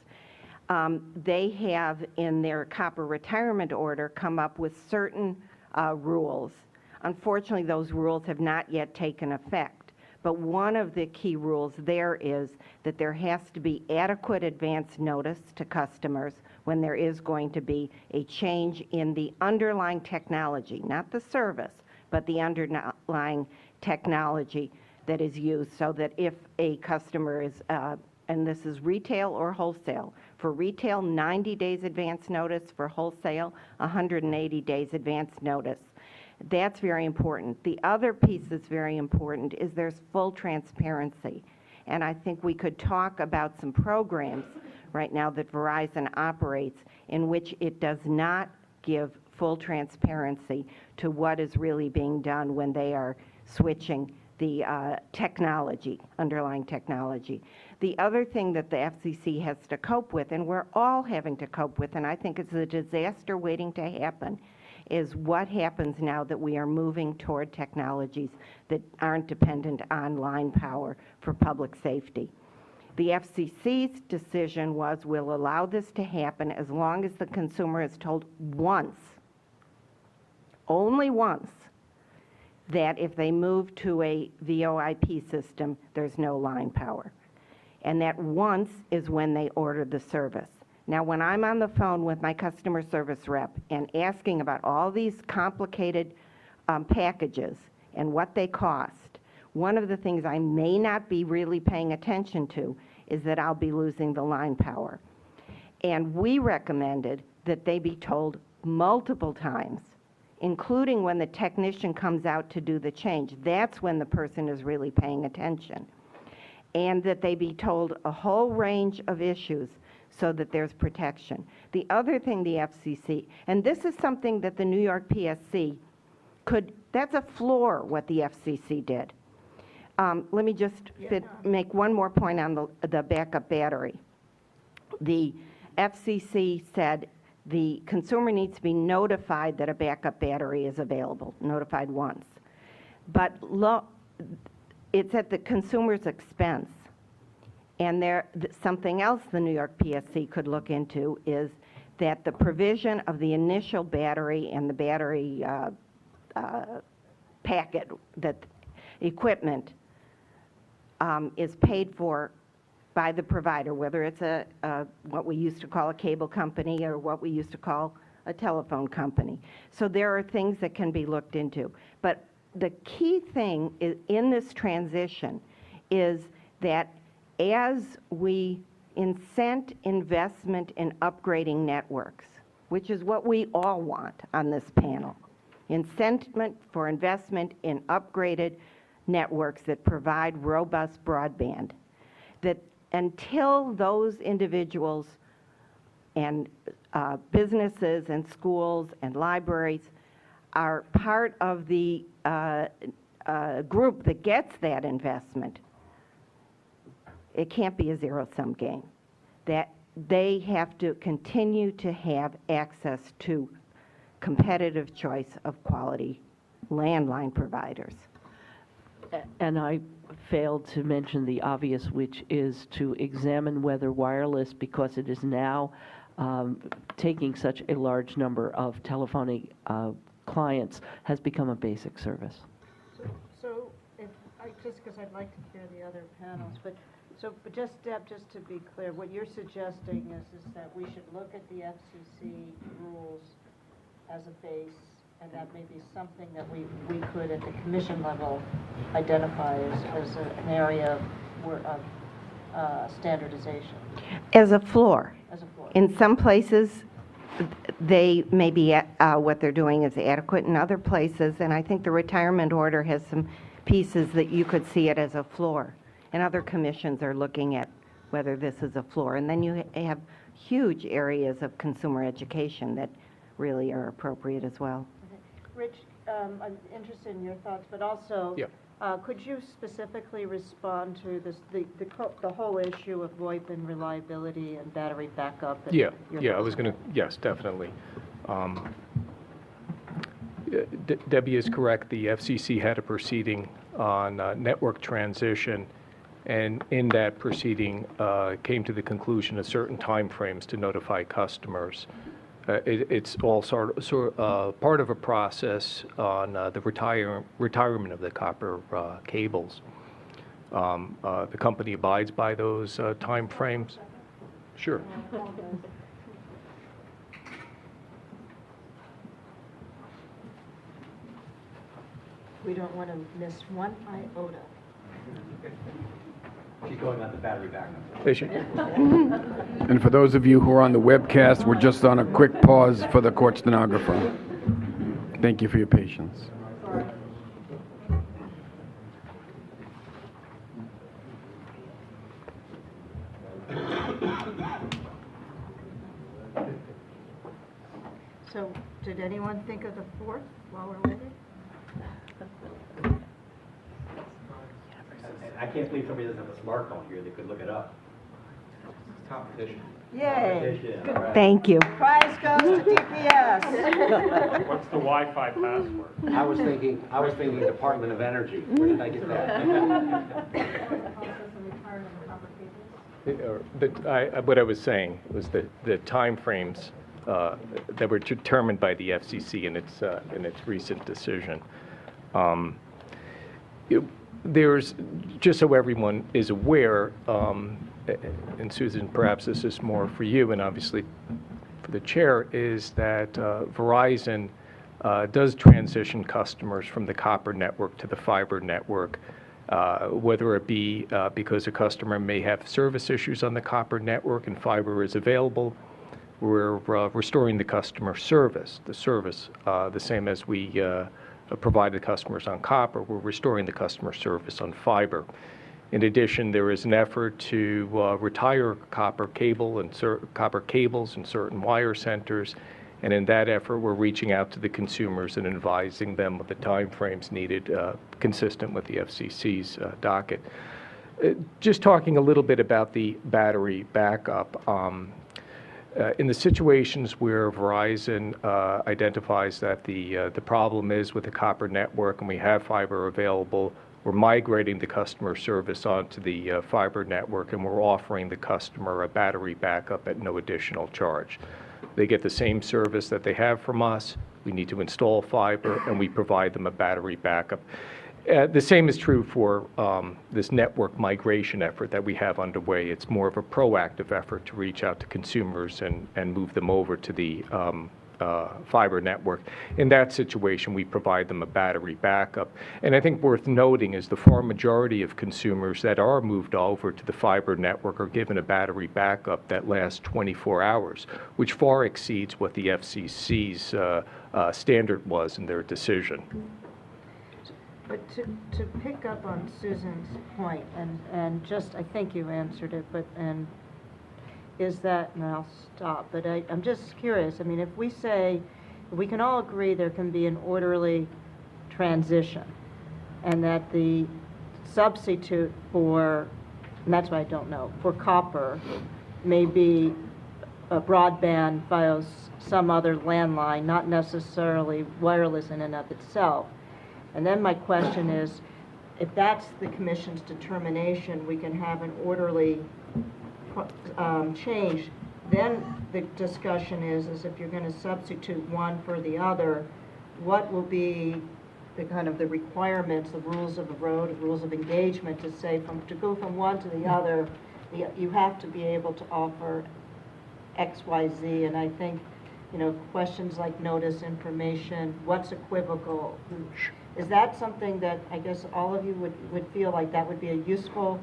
They have, in their copper retirement order, come up with certain rules. Unfortunately, those rules have not yet taken effect. But one of the key rules there is that there has to be adequate advance notice to customers when there is going to be a change in the underlying technology, not the service, but the underlying technology that is used, so that if a customer is, and this is retail or wholesale, for retail, 90 days advance notice, for wholesale, 180 days advance notice. That's very important. The other piece that's very important is there's full transparency. And I think we could talk about some programs right now that Verizon operates in which it does not give full transparency to what is really being done when they are switching the technology, underlying technology. The other thing that the FCC has to cope with, and we're all having to cope with, and I think it's a disaster waiting to happen, is what happens now that we are moving toward technologies that aren't dependent on line power for public safety. The FCC's decision was, we'll allow this to happen as long as the consumer is told once, only once, that if they move to a VoIP system, there's no line power. And that once is when they order the service. Now, when I'm on the phone with my customer service rep and asking about all these complicated packages and what they cost, one of the things I may not be really paying attention to is that I'll be losing the line power. And we recommended that they be told multiple times, including when the technician comes out to do the change. That's when the person is really paying attention. And that they be told a whole range of issues so that there's protection. The other thing the FCC, and this is something that the New York PSC could, that's a floor what the FCC did. Let me just make one more point on the backup battery. The FCC said the consumer needs to be notified that a backup battery is available, notified once. But it's at the consumer's expense. And something else the New York PSC could look into is that the provision of the initial battery and the battery packet, that equipment, is paid for by the provider, whether it's what we used to call a cable company or what we used to call a telephone company. So there are things that can be looked into. But the key thing in this transition is that as we incent investment in upgrading networks, which is what we all want on this panel, incentive for investment in upgraded networks that provide robust broadband, that until those individuals and businesses and schools and libraries are part of the group that gets that investment, it can't be a zero-sum game. That they have to continue to have access to competitive choice of quality landline providers. And I failed to mention the obvious, which is to examine whether wireless, because it is now taking such a large number of telephonic clients, has become a basic service. So if just because I'd like to hear the other panels, but just Deb, just to be clear, what you're suggesting is that we should look at the FCC rules as a base, and that may be something that we could at the commission level identify as an area of standardization. As a floor. As a floor. In some places, they may be, what they're doing is adequate. In other places, and I think the retirement order has some pieces that you could see it as a floor. And other commissions are looking at whether this is a floor. And then you have huge areas of consumer education that really are appropriate as well. Okay. Rich, I'm interested in your thoughts, but also, could you specifically respond to this, the whole issue of VoIP and reliability and battery backup? And I was going to, yes, definitely. Debbie is correct. The FCC had a proceeding on network transition, and in that proceeding came to the conclusion of certain timeframes to notify customers. It's all part of a process on the retirement of the copper cables. The company abides by those timeframes. Sure. We don't want to miss one iota. She's going on the battery backup. And for those of you who are on the webcast, we're just on a quick pause for the court stenographer. Thank you for your patience. So, did anyone think of the fourth while we're waiting? I can't believe somebody doesn't have a smartphone here that could look it up. Competition. Yay. Competition, all right. Thank you. Prize goes to DPS. What's the Wi-Fi password? I was thinking Department of Energy. Where did I get that? What I was saying was the timeframes that were determined by the FCC in its recent decision. There's, just so everyone is aware, and Susan, perhaps this is more for you and obviously for the chair, is that Verizon does transition customers from the copper network to the fiber network, whether it be because a customer may have service issues on the copper network and fiber is available. We're restoring the customer service, the same as we provide the customers on copper. We're restoring the customer service on fiber. In addition, there is an effort to retire copper cables in certain wire centers, and in that effort, we're reaching out to the consumers and advising them of the timeframes needed, consistent with the FCC's docket. Just talking a little bit about the battery backup. In the situations where Verizon identifies that the problem is with the copper network and we have fiber available, we're migrating the customer service onto the fiber network, and we're offering the customer a battery backup at no additional charge. They get the same service that they have from us. We need to install fiber, and we provide them a battery backup. The same is true for this network migration effort that we have underway. It's more of a proactive effort to reach out to consumers and move them over to the fiber network. In that situation, we provide them a battery backup. And I think worth noting is the far majority of consumers that are moved over to the fiber network are given a battery backup that lasts 24 hours, which far exceeds what the FCC's standard was in their decision. But to pick up on Susan's point, and just, I think you answered it, and I'll stop, but I'm just curious. I mean, if we say, we can all agree there can be an orderly transition, and that the substitute for, and that's what I don't know, for copper may be a broadband via some other landline, not necessarily wireless in and of itself. And then my question is, if that's the Commission's determination, we can have an orderly change. Then the discussion is if you're going to substitute one for the other, what will be the kind of the requirements, the rules of the road, the rules of engagement to say to go from one to the other, you have to be able to offer X, Y, Z. And I think, questions like notice, information, what's equivocal. Is that something that I guess all of you would feel like that would be a useful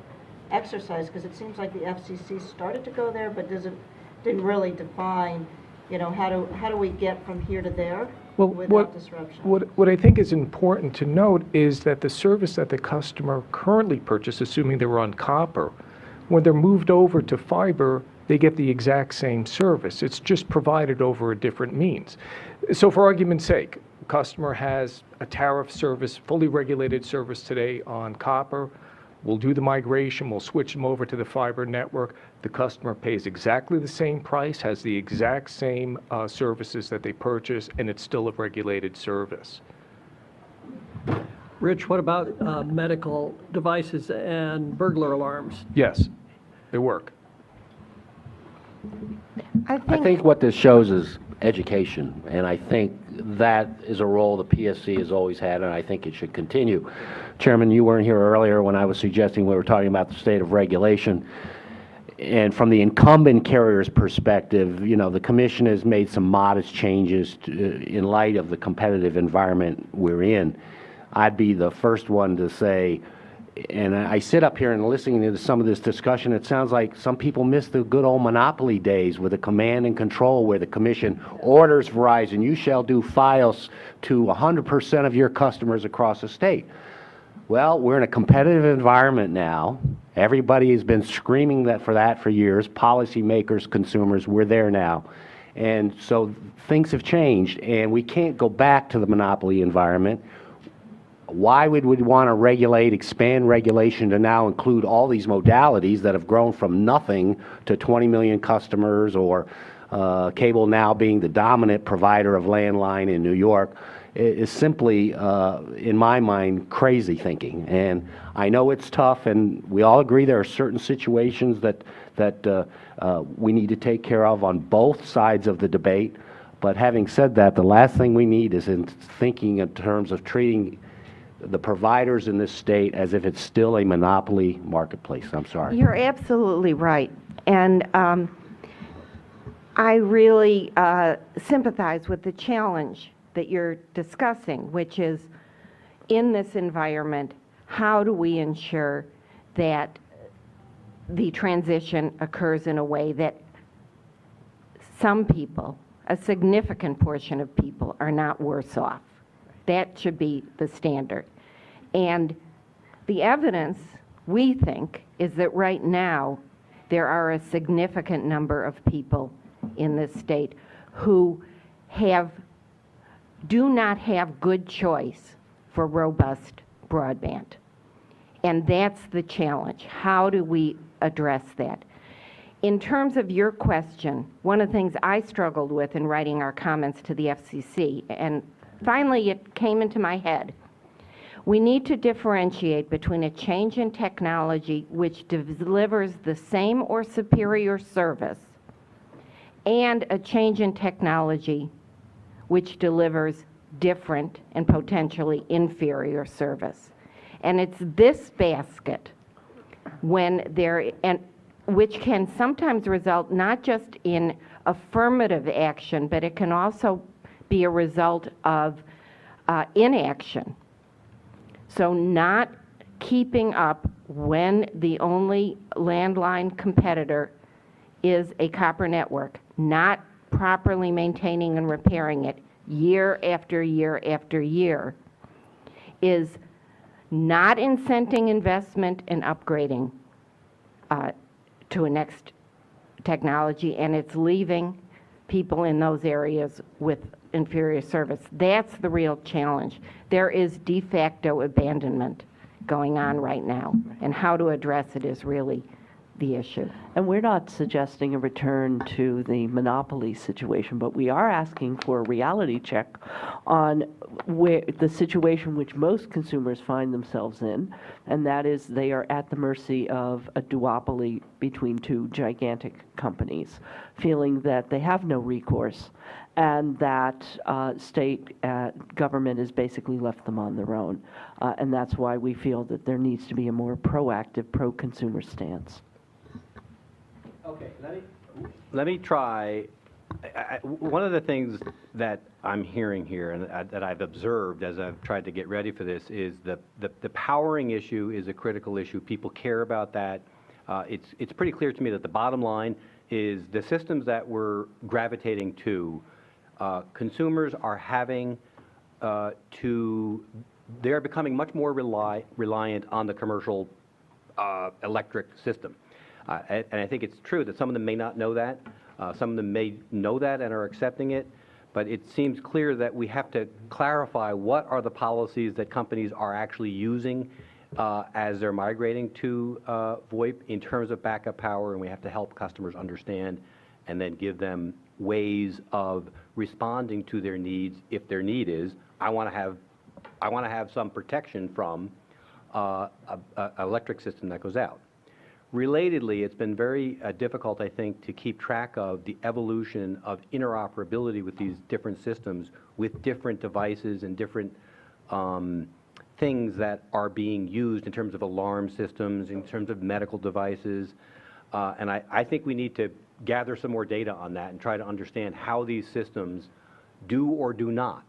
exercise? Because it seems like the FCC started to go there, but didn't really define, how do we get from here to there without disruption? What I think is important to note is that the service that the customer currently purchased, assuming they were on copper, when they're moved over to fiber, they get the exact same service. It's just provided over a different means. So for argument's sake, customer has a tariff service, fully regulated service today on copper. We'll do the migration, we'll switch them over to the fiber network. The customer pays exactly the same price, has the exact same services that they purchase, and it's still a regulated service. Rich, what about medical devices and burglar alarms? Yes, they work. I I think what this shows is education, and I think that is a role the PSC has always had, and I think it should continue. Chairman, you weren't here earlier when I was suggesting we were talking about the state of regulation. And from the incumbent carrier's perspective, you know, the Commission has made some modest changes in light of the competitive environment we're in. I'd be the first one to say, and I sit up here and listening to some of this discussion, it sounds like some people miss the good old monopoly days with the command and control where the Commission orders Verizon, you shall do Fios to 100% of your customers across the state. Well, we're in a competitive environment now. Everybody has been screaming for that for years. Policymakers, consumers, we're there now. And so things have changed, and we can't go back to the monopoly environment. Why would we want to regulate, expand regulation to now include all these modalities that have grown from nothing to 20 million customers, or cable now being the dominant provider of landline in New York? Is simply, in my mind, crazy thinking. And I know it's tough, and we all agree there are certain situations that we need to take care of on both sides of the debate. But having said that, the last thing we need is in thinking in terms of treating the providers in this state as if it's still a monopoly marketplace. I'm sorry. You're absolutely right. And I really sympathize with the challenge that you're discussing, which is, in this environment, how do we ensure that the transition occurs in a way that some people, a significant portion of people, are not worse off? That should be the standard. And the evidence, we think, is that right now there are a significant number of people in this state who do not have good choice for robust broadband. And that's the challenge. How do we address that? In terms of your question, one of the things I struggled with in writing our comments to the FCC, and finally it came into my head, we need to differentiate between a change in technology which delivers the same or superior service and a change in technology which delivers different and potentially inferior service. And it's this basket which can sometimes result not just in affirmative action, but it can also be a result of inaction. So not keeping up when the only landline competitor is a copper network, not properly maintaining and repairing it year after year after year, is not incenting investment and upgrading to a next technology, and it's leaving people in those areas with inferior service. That's the real challenge. There is de facto abandonment going on right now, and how to address it is really the issue. And we're not suggesting a return to the monopoly situation, but we are asking for a reality check on where the situation which most consumers find themselves in, and that is they are at the mercy of a duopoly between two gigantic companies, feeling that they have no recourse and that state government has basically left them on their own. And that's why we feel that there needs to be a more proactive, pro-consumer stance. Okay, let me try. One of the things that I'm hearing here and that I've observed as I've tried to get ready for this is the powering issue is a critical issue. People care about that. It's pretty clear to me that the bottom line is the systems that we're gravitating to, consumers are having they're becoming much more reliant on the commercial electric system. And I think it's true that some of them may not know that. Some of them may know that and are accepting it. But it seems clear that we have to clarify what are the policies that companies are actually using as they're migrating to VoIP in terms of backup power, and we have to help customers understand and then give them ways of responding to their needs if their need is, I want to have some protection from an electric system that goes out. Relatedly, it's been very difficult, I think, to keep track of the evolution of interoperability with these different systems, with different devices and different things that are being used in terms of alarm systems, in terms of medical devices. And I think we need to gather some more data on that and try to understand how these systems do or do not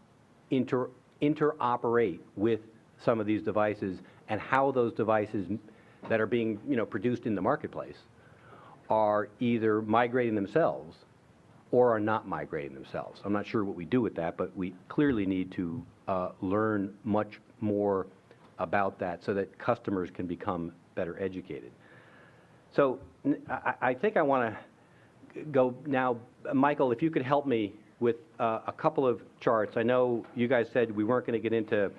interoperate with some of these devices, and how those devices that are being produced in the marketplace are either migrating themselves or are not migrating themselves. I'm not sure what we do with that, but we clearly need to learn much more about that so that customers can become better educated. So I think I want to go now, Michael, if you could help me with a couple of charts. I know you guys said we weren't going to get into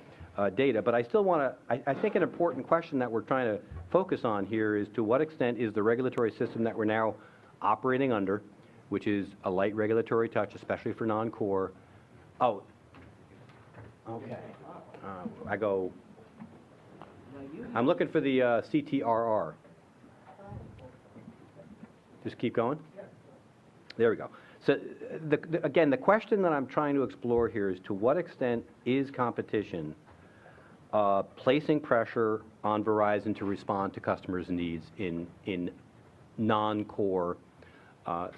data, but I still want to, I think an important question that we're trying to focus on here is to what extent is the regulatory system that we're now operating under, which is a light regulatory touch, especially for non-core. Oh, okay. I'm looking for the CTRR. Just keep going? There we go. So again, the question that I'm trying to explore here is to what extent is competition placing pressure on Verizon to respond to customers' needs in non-core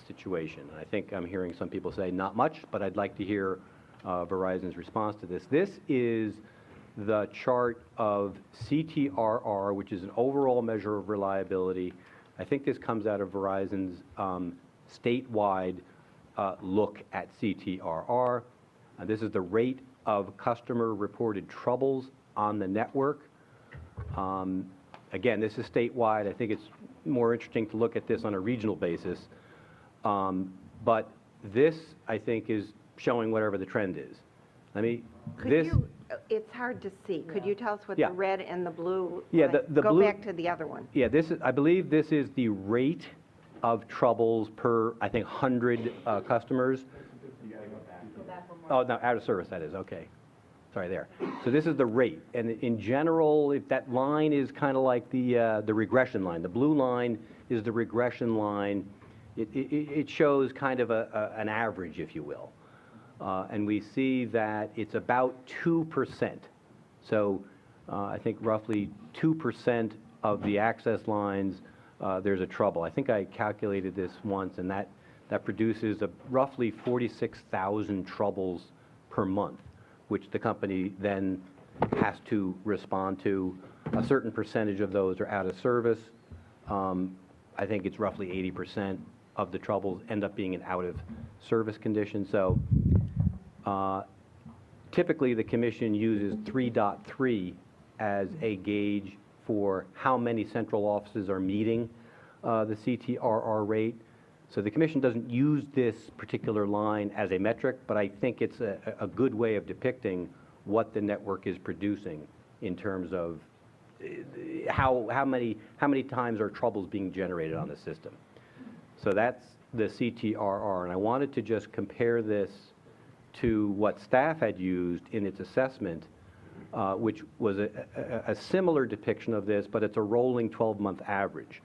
situation. I think I'm hearing some people say not much, but I'd like to hear Verizon's response to this. This is the chart of CTRR, which is an overall measure of reliability. I think this comes out of Verizon's statewide look at CTRR. This is the rate of customer-reported troubles on the network. Again, this is statewide. I think it's more interesting to look at this on a regional basis. But this, I think, is showing whatever the trend is. It's hard to see. Could you tell us what Yeah. the red and the blue? Yeah, the Go blue, back to the other one. Yeah, I believe this is the rate of troubles per, I think, 100 customers. Oh, no, out of service, that is, okay. Sorry, there. So this is the rate. And in general, if that line is kind of like the regression line. The blue line is the regression line. It shows kind of an average, if you will. And we see that it's about 2%. So I think roughly 2% of the access lines, there's a trouble. I think I calculated this once, and that produces roughly 46,000 troubles per month, which the company then has to respond to. A certain percentage of those are out of service. I think it's roughly 80% of the troubles end up being in out of service condition. So typically the commission uses 3.3 as a gauge for how many central offices are meeting the CTRR rate. So the commission doesn't use this particular line as a metric, but I think it's a good way of depicting what the network is producing in terms of how many times are troubles being generated on the system. So that's the CTRR, and I wanted to just compare this to what staff had used in its assessment, which was a similar depiction of this, but it's a rolling 12-month average.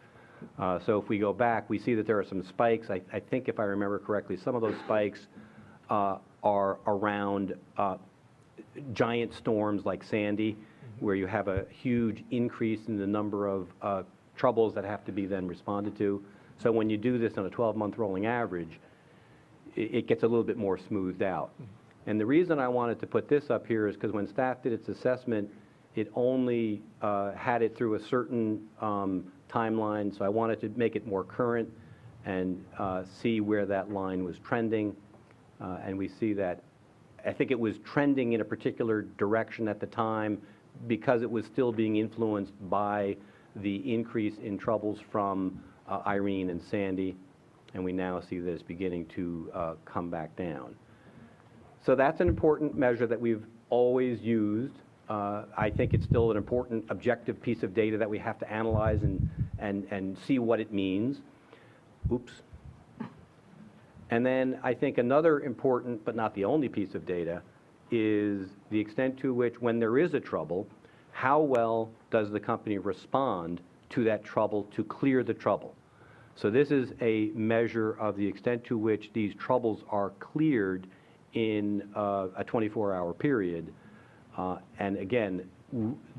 So if we go back, we see that there are some spikes. I think if I remember correctly, some of those spikes are around giant storms like Sandy, where you have a huge increase in the number of troubles that have to be then responded to. So when you do this on a 12-month rolling average, it gets a little bit more smoothed out. And the reason I wanted to put this up here is because when staff did its assessment, it only had it through a certain timeline, so I wanted to make it more current and see where that line was trending. And we see that I think it was trending in a particular direction at the time because it was still being influenced by the increase in troubles from Irene and Sandy, and we now see that it's beginning to come back down. So that's an important measure that we've always used. I think it's still an important objective piece of data that we have to analyze and see what it means. Oops. And then I think another important, but not the only piece of data, is the extent to which, when there is a trouble, how well does the company respond to that trouble to clear the trouble? So this is a measure of the extent to which these troubles are cleared in a 24-hour period. And again,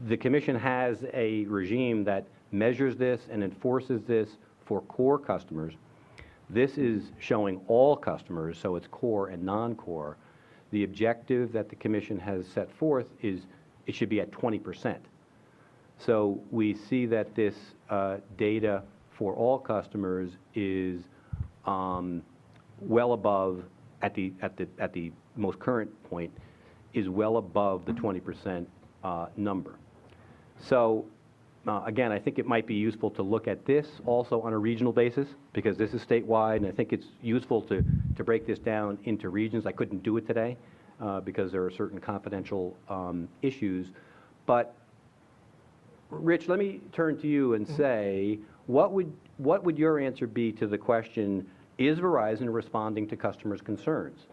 the Commission has a regime that measures this and enforces this for core customers. This is showing all customers, so it's core and non-core. The objective that the Commission has set forth is it should be at 20%. So we see that this data for all customers is well above, at the most current point, is well above the 20% number. So again, I think it might be useful to look at this also on a regional basis, because this is statewide, and I think it's useful to break this down into regions. I couldn't do it today because there are certain confidential issues. But Rich, let me turn to you and say, what would your answer be to the question, is Verizon responding to customers' concerns?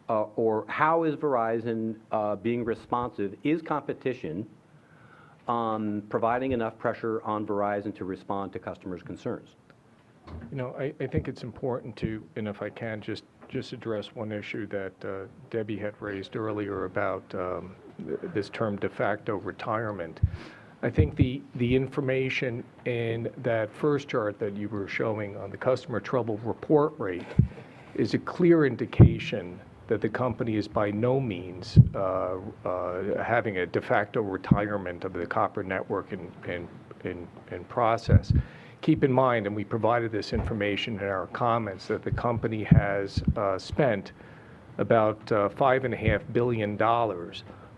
Or how is Verizon being responsive? Is competition providing enough pressure on Verizon to respond to customers' concerns? You know, I think it's important to, and if I can, just address one issue that Debbie had raised earlier about this term de facto retirement. I think the information in that first chart that you were showing on the customer trouble report rate is a clear indication that the company is by no means having a de facto retirement of the copper network in process. Keep in mind, and we provided this information in our comments, that the company has spent about $5.5 billion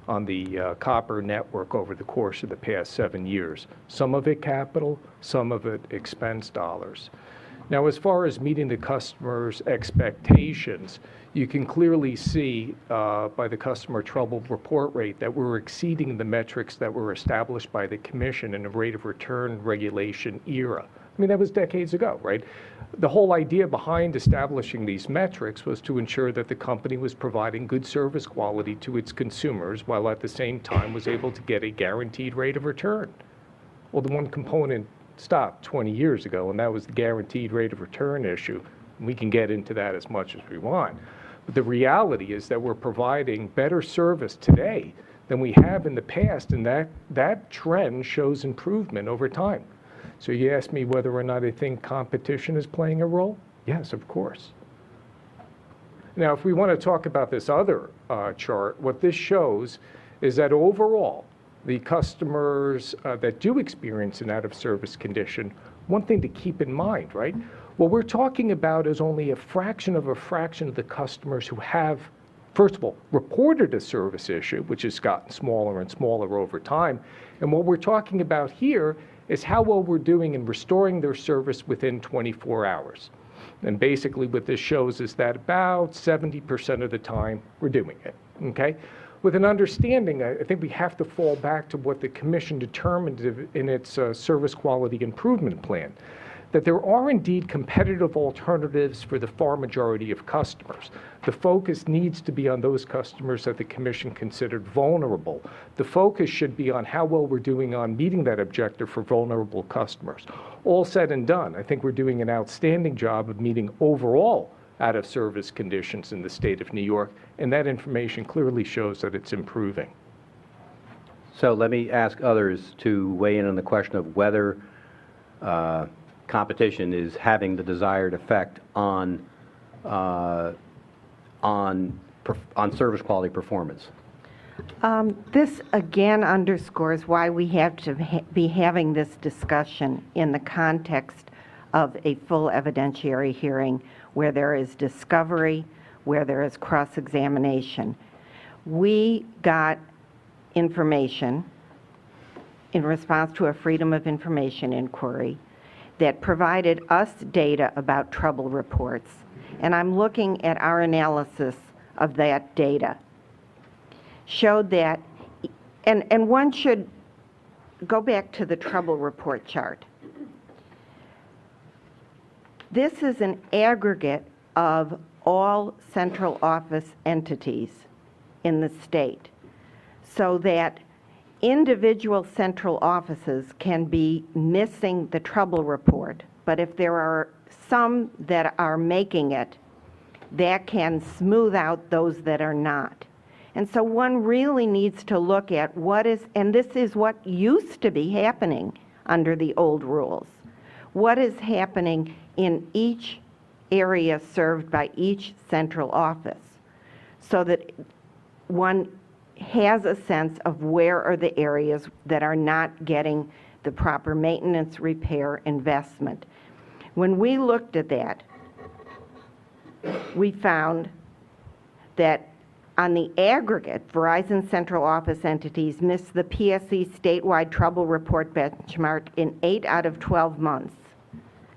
on the copper network over the course of the past 7 years. Some of it capital, some of it expense dollars. Now, as far as meeting the customer's expectations, you can clearly see by the customer trouble report rate that we're exceeding the metrics that were established by the Commission in a rate of return regulation era. I mean, that was decades ago, right? The whole idea behind establishing these metrics was to ensure that the company was providing good service quality to its consumers while at the same time was able to get a guaranteed rate of return. Well, the one component stopped 20 years ago, and that was the guaranteed rate of return issue. We can get into that as much as we want. But the reality is that we're providing better service today than we have in the past, and that trend shows improvement over time. So you asked me whether or not I think competition is playing a role? Yes, of course. Now, if we want to talk about this other chart, what this shows is that overall, the customers that do experience an out-of-service condition, one thing to keep in mind, right? What we're talking about is only a fraction of the customers who have, first of all, reported a service issue, which has gotten smaller and smaller over time. And what we're talking about here is how well we're doing in restoring their service within 24 hours. And basically what this shows is that about 70% of the time we're doing it, okay? With an understanding, I think we have to fall back to what the Commission determined in its service quality improvement plan, that there are indeed competitive alternatives for the far majority of customers. The focus needs to be on those customers that the Commission considered vulnerable. The focus should be on how well we're doing on meeting that objective for vulnerable customers. All said and done, I think we're doing an outstanding job of meeting overall out-of-service conditions in the state of New York, and that information clearly shows that it's improving. So let me ask others to weigh in on the question of whether competition is having the desired effect on service quality performance. This again underscores why we have to be having this discussion in the context of a full evidentiary hearing where there is discovery, where there is cross-examination. We got information in response to a Freedom of Information inquiry that provided us data about trouble reports. And I'm looking at our analysis of that data. Showed that And one should go back to the trouble report chart. This is an aggregate of all central office entities in the state, so that individual central offices can be missing the trouble report, but if there are some that are making it, that can smooth out those that are not. And so one really needs to look at what is, and this is what used to be happening under the old rules, what is happening in each area served by each central office, so that one has a sense of where are the areas that are not getting the proper maintenance, repair, investment. When we looked at that, we found that on the aggregate, Verizon central office entities missed the PSC statewide trouble report benchmark in 8 out of 12 months.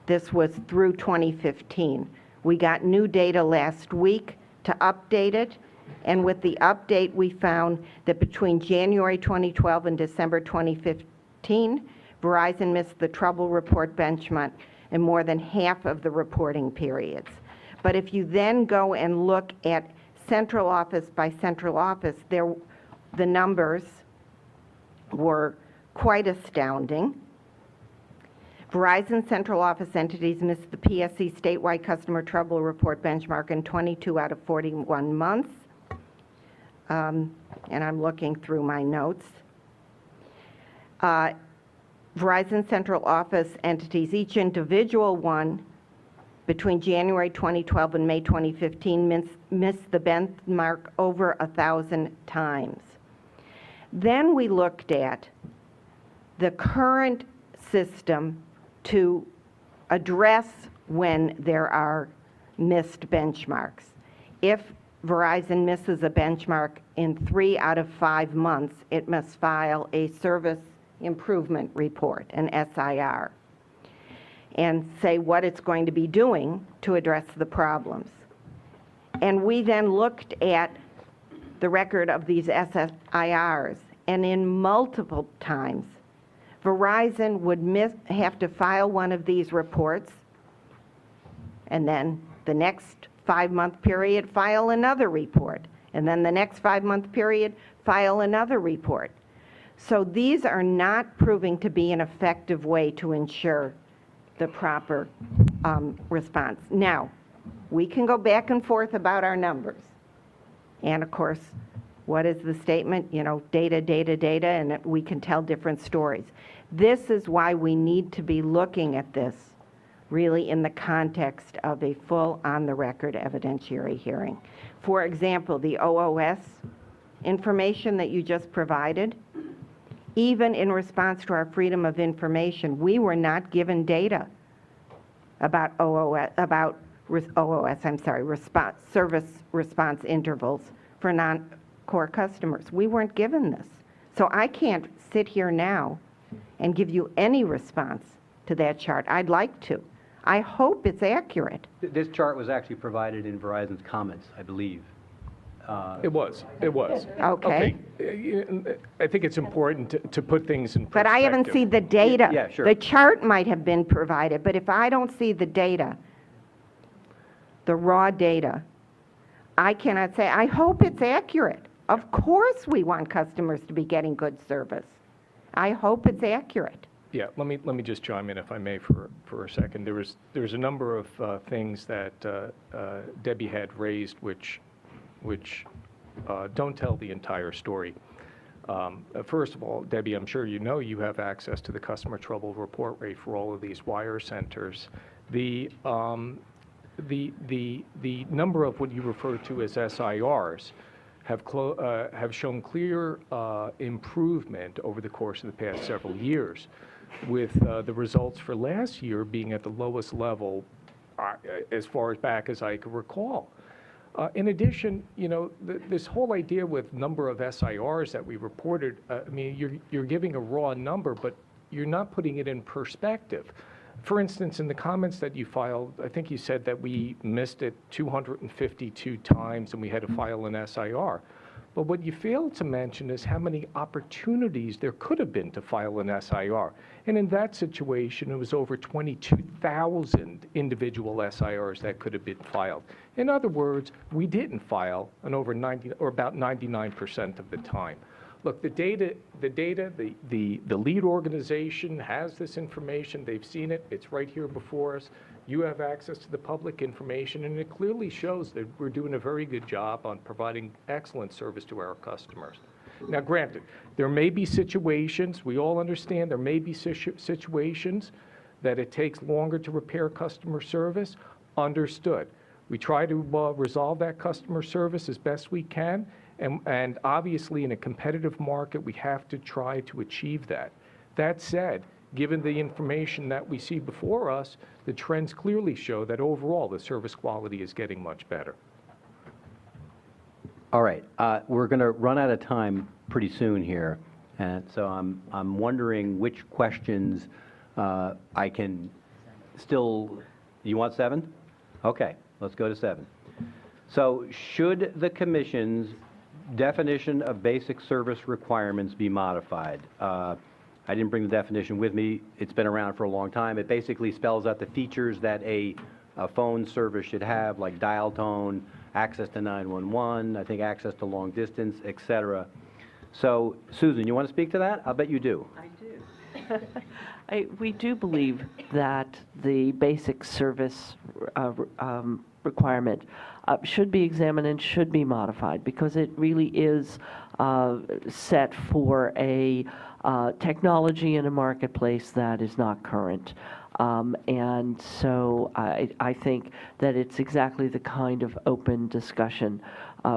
This was through 2015. We got new data last week to update it, and with the update we found that between January 2012 and December 2015, Verizon missed the trouble report benchmark in more than half of the reporting periods. But if you then go and look at central office by central office, the numbers were quite astounding. Verizon central office entities missed the PSC statewide customer trouble report benchmark in 22 out of 41 months. And I'm looking through my notes. Verizon central office entities, each individual one, between January 2012 and May 2015 missed the benchmark over 1,000 times. Then we looked at the current system to address when there are missed benchmarks. If Verizon misses a benchmark in 3 out of 5 months, it must file a service improvement report, an SIR, and say what it's going to be doing to address the problems. And we then looked at the record of these SIRs, and in multiple times, Verizon would have to file one of these reports, and then the next 5-month period, file another report, and then the next 5-month period, file another report. So these are not proving to be an effective way to ensure the proper response. Now, we can go back and forth about our numbers. And of course, what is the statement? You know, data, data, data, and we can tell different stories. This is why we need to be looking at this really in the context of a full on-the-record evidentiary hearing. For example, the OOS information that you just provided, even in response to our freedom of information, we were not given data about service response intervals for non-core customers. We weren't given this. So I can't sit here now and give you any response to that chart. I'd like to. I hope it's accurate. This chart was actually provided in Verizon's comments, I believe. It was. Okay. I think it's important to put things in perspective. But I haven't seen the data. Yeah, sure. The chart might have been provided, but if I don't see the data, the raw data, I cannot say, I hope it's accurate. Of course we want customers to be getting good service. I hope it's accurate. Yeah, let me just chime in, if I may, for a second. There was a number of things that Debbie had raised which don't tell the entire story. First of all, Debbie, I'm sure you know you have access to the customer trouble report rate for all of these wire centers. The number of what you refer to as SIRs have shown clear improvement over the course of the past several years, with the results for last year being at the lowest level as far back as I can recall. In addition, you know, this whole idea with number of SIRs that we reported, I mean, you're giving a raw number, but you're not putting it in perspective. For instance, in the comments that you filed, I think you said that we missed it 252 times and we had to file an SIR. But what you fail to mention is how many opportunities there could have been to file an SIR. And in that situation, it was over 22,000 individual SIRs that could have been filed. In other words, we didn't file an over 90, or about 99% of the time. Look, the lead organization has this information. They've seen it. It's right here before us. You have access to the public information, and it clearly shows that we're doing a very good job on providing excellent service to our customers. Now, granted, there may be situations, we all understand there may be situations that it takes longer to repair customer service. Understood. We try to resolve that customer service as best we can, and obviously in a competitive market, we have to try to achieve that. That said, given the information that we see before us, the trends clearly show that overall the service quality is getting much better. All right, we're going to run out of time pretty soon here, and so I'm wondering which questions I can still. You want 7? Okay, let's go to 7. So, should the Commission's definition of basic service requirements be modified? I didn't bring the definition with me. It's been around for a long time. It basically spells out the features that a phone service should have, like dial tone, access to 911, I think access to long distance, et cetera. So, Susan, you want to speak to that? I'll bet you do. I do. We do believe that the basic service requirement should be examined and should be modified, because it really is set for a technology in a marketplace that is not current. And so I think that it's exactly the kind of open discussion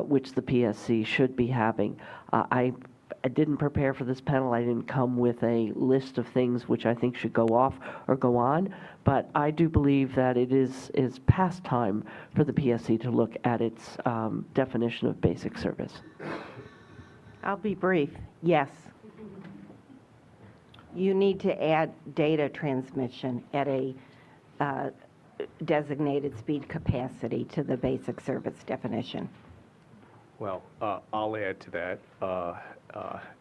which the PSC should be having. I didn't prepare for this panel. I didn't come with a list of things which I think should go off or go on, but I do believe that it is past time for the PSC to look at its definition of basic service. I'll be brief. Yes. You need to add data transmission at a designated speed capacity to the basic service definition. Well, I'll add to that.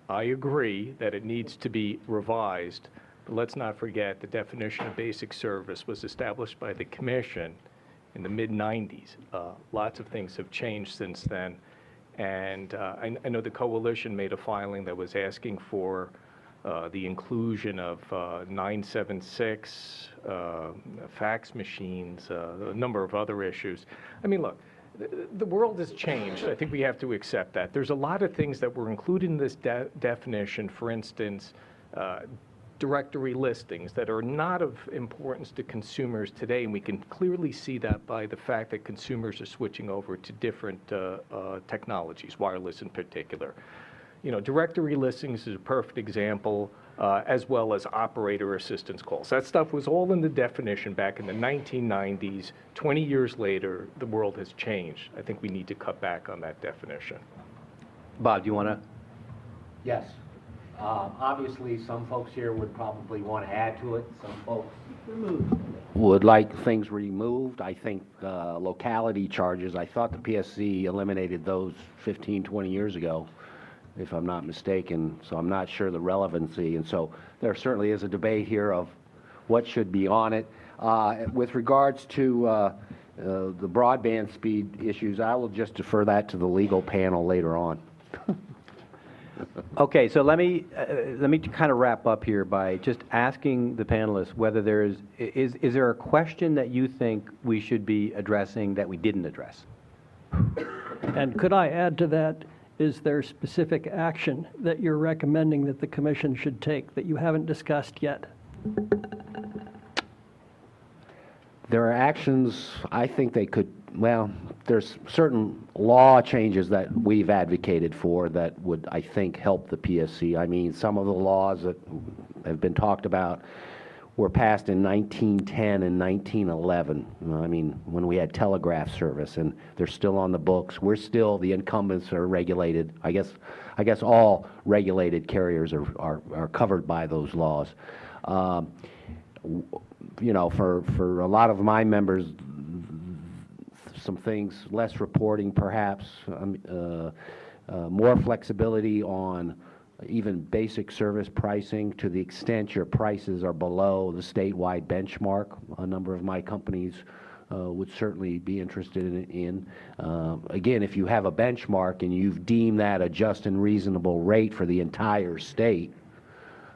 I agree that it needs to be revised, but let's not forget the definition of basic service was established by the Commission in the mid-90s. Lots of things have changed since then, and I know the Coalition made a filing that was asking for the inclusion of 976, fax machines, a number of other issues. I mean, look, the world has changed. I think we have to accept that. There's a lot of things that were included in this definition, for instance, directory listings that are not of importance to consumers today, and we can clearly see that by the fact that consumers are switching over to different technologies, wireless in particular. You know, directory listings is a perfect example, as well as operator assistance calls. That stuff was all in the definition back in the 1990s. 20 years later, the world has changed. I think we need to cut back on that definition. Bob, do you want to? Yes. Obviously, some folks here would probably want to add to it. Some folks Would like things removed. I think locality charges, I thought the PSC eliminated those 15, 20 years ago, if I'm not mistaken, so I'm not sure the relevancy. And so there certainly is a debate here of what should be on it. With regards to the broadband speed issues, I will just defer that to the legal panel later on. Okay, so let me kind of wrap up here by just asking the panelists whether is there a question that you think we should be addressing that we didn't address? And could I add to that, is there specific action that you're recommending that the Commission should take that you haven't discussed yet? There are actions, I think they could, well, there's certain law changes that we've advocated for that would, I think, help the PSC. I mean, some of the laws that have been talked about were passed in 1910 and 1911. I mean, when we had telegraph service, and they're still on the books. We're still, the incumbents are regulated. I guess all regulated carriers are covered by those laws. You know, for a lot of my members, some things, less reporting perhaps, more flexibility on even basic service pricing to the extent your prices are below the statewide benchmark. A number of my companies would certainly be interested in. Again, if you have a benchmark and you've deemed that a just and reasonable rate for the entire state,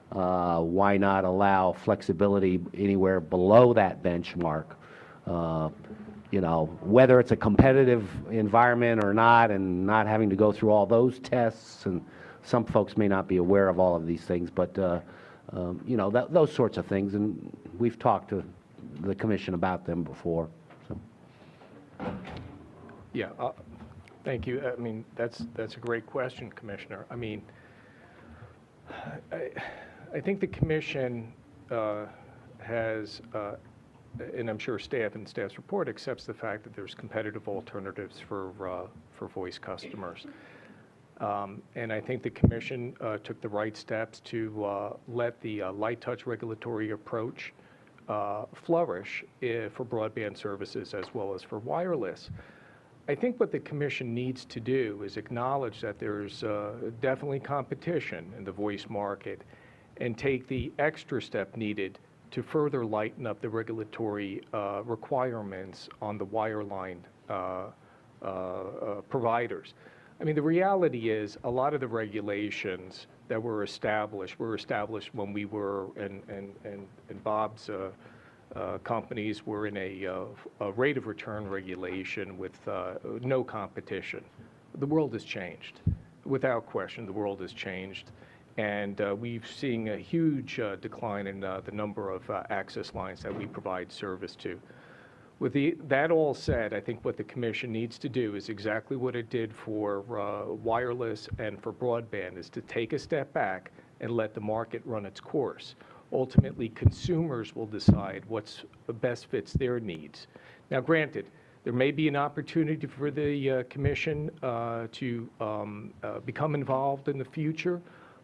why not allow flexibility anywhere below that benchmark? You know, whether it's a competitive environment or not, and not having to go through all those tests, and some folks may not be aware of all of these things, but you know, those sorts of things, and we've talked to the commission about them before. So. Yeah, thank you. I mean, that's a great question, Commissioner. I mean, I think the commission has, and I'm sure staff and staff's report accepts the fact that there's competitive alternatives for voice customers. And I think the commission took the right steps to let the light touch regulatory approach flourish for broadband services as well as for wireless. I think what the commission needs to do is acknowledge that there's definitely competition in the voice market and take the extra step needed to further lighten up the regulatory requirements on the wireline providers. I mean, the reality is a lot of the regulations that were established when we were, and Bob's companies were in a rate of return regulation with no competition. The world has changed. Without question, the world has changed. And we've seen a huge decline in the number of access lines that we provide service to. With that all said, I think what the commission needs to do is exactly what it did for wireless and for broadband, is to take a step back and let the market run its course. Ultimately, consumers will decide what's best fits their needs. Now, granted, there may be an opportunity for the commission to become involved in the future,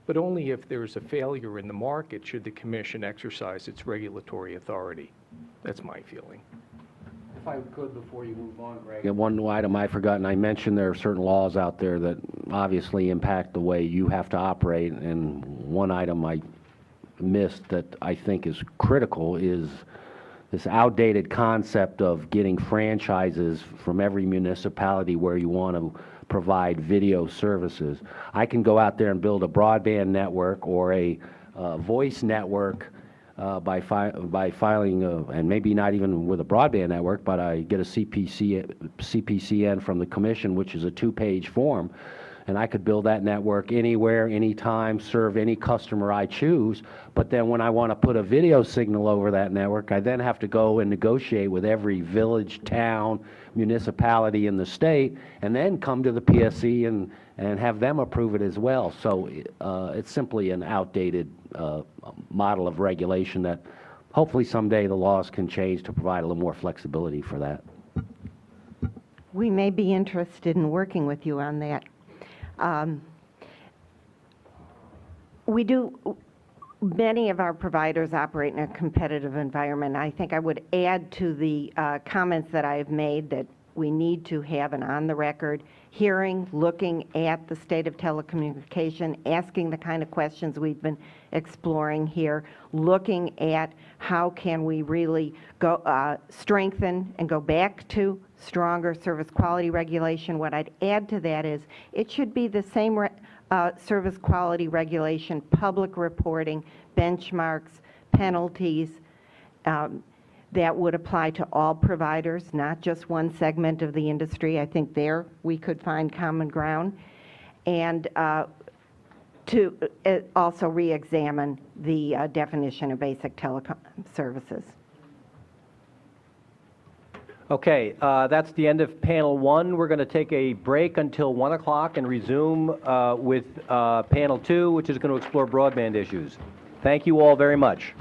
but only if there's a failure in the market should the commission exercise its regulatory authority. That's my feeling. If I could, before you move on, Greg. Yeah, one item I forgot, and I mentioned there are certain laws out there that obviously impact the way you have to operate, and one item I missed that I think is critical is this outdated concept of getting franchises from every municipality where you want to provide video services. I can go out there and build a broadband network or a voice network by filing, and maybe not even with a broadband network, but I get a CPCN from the commission, which is a 2-page form, and I could build that network anywhere, anytime, serve any customer I choose. But then when I want to put a video signal over that network, I then have to go and negotiate with every village, town, municipality in the state, and then come to the PSC and have them approve it as well. So it's simply an outdated model of regulation that hopefully someday the laws can change to provide a little more flexibility for that. We may be interested in working with you on that. Many of our providers operate in a competitive environment. I think I would add to the comments that I've made that we need to have an on-the-record hearing, looking at the state of telecommunication, asking the kind of questions we've been exploring here, looking at how can we really go strengthen and go back to stronger service quality regulation. What I'd add to that is it should be the same service quality regulation, public reporting, benchmarks, penalties, that would apply to all providers, not just one segment of the industry. I think there we could find common ground. And to also re-examine the definition of basic telecom services. Okay, that's the end of panel 1. We're going to take a break until 1 o'clock and resume with panel 2, which is going to explore broadband issues. Thank you all very much.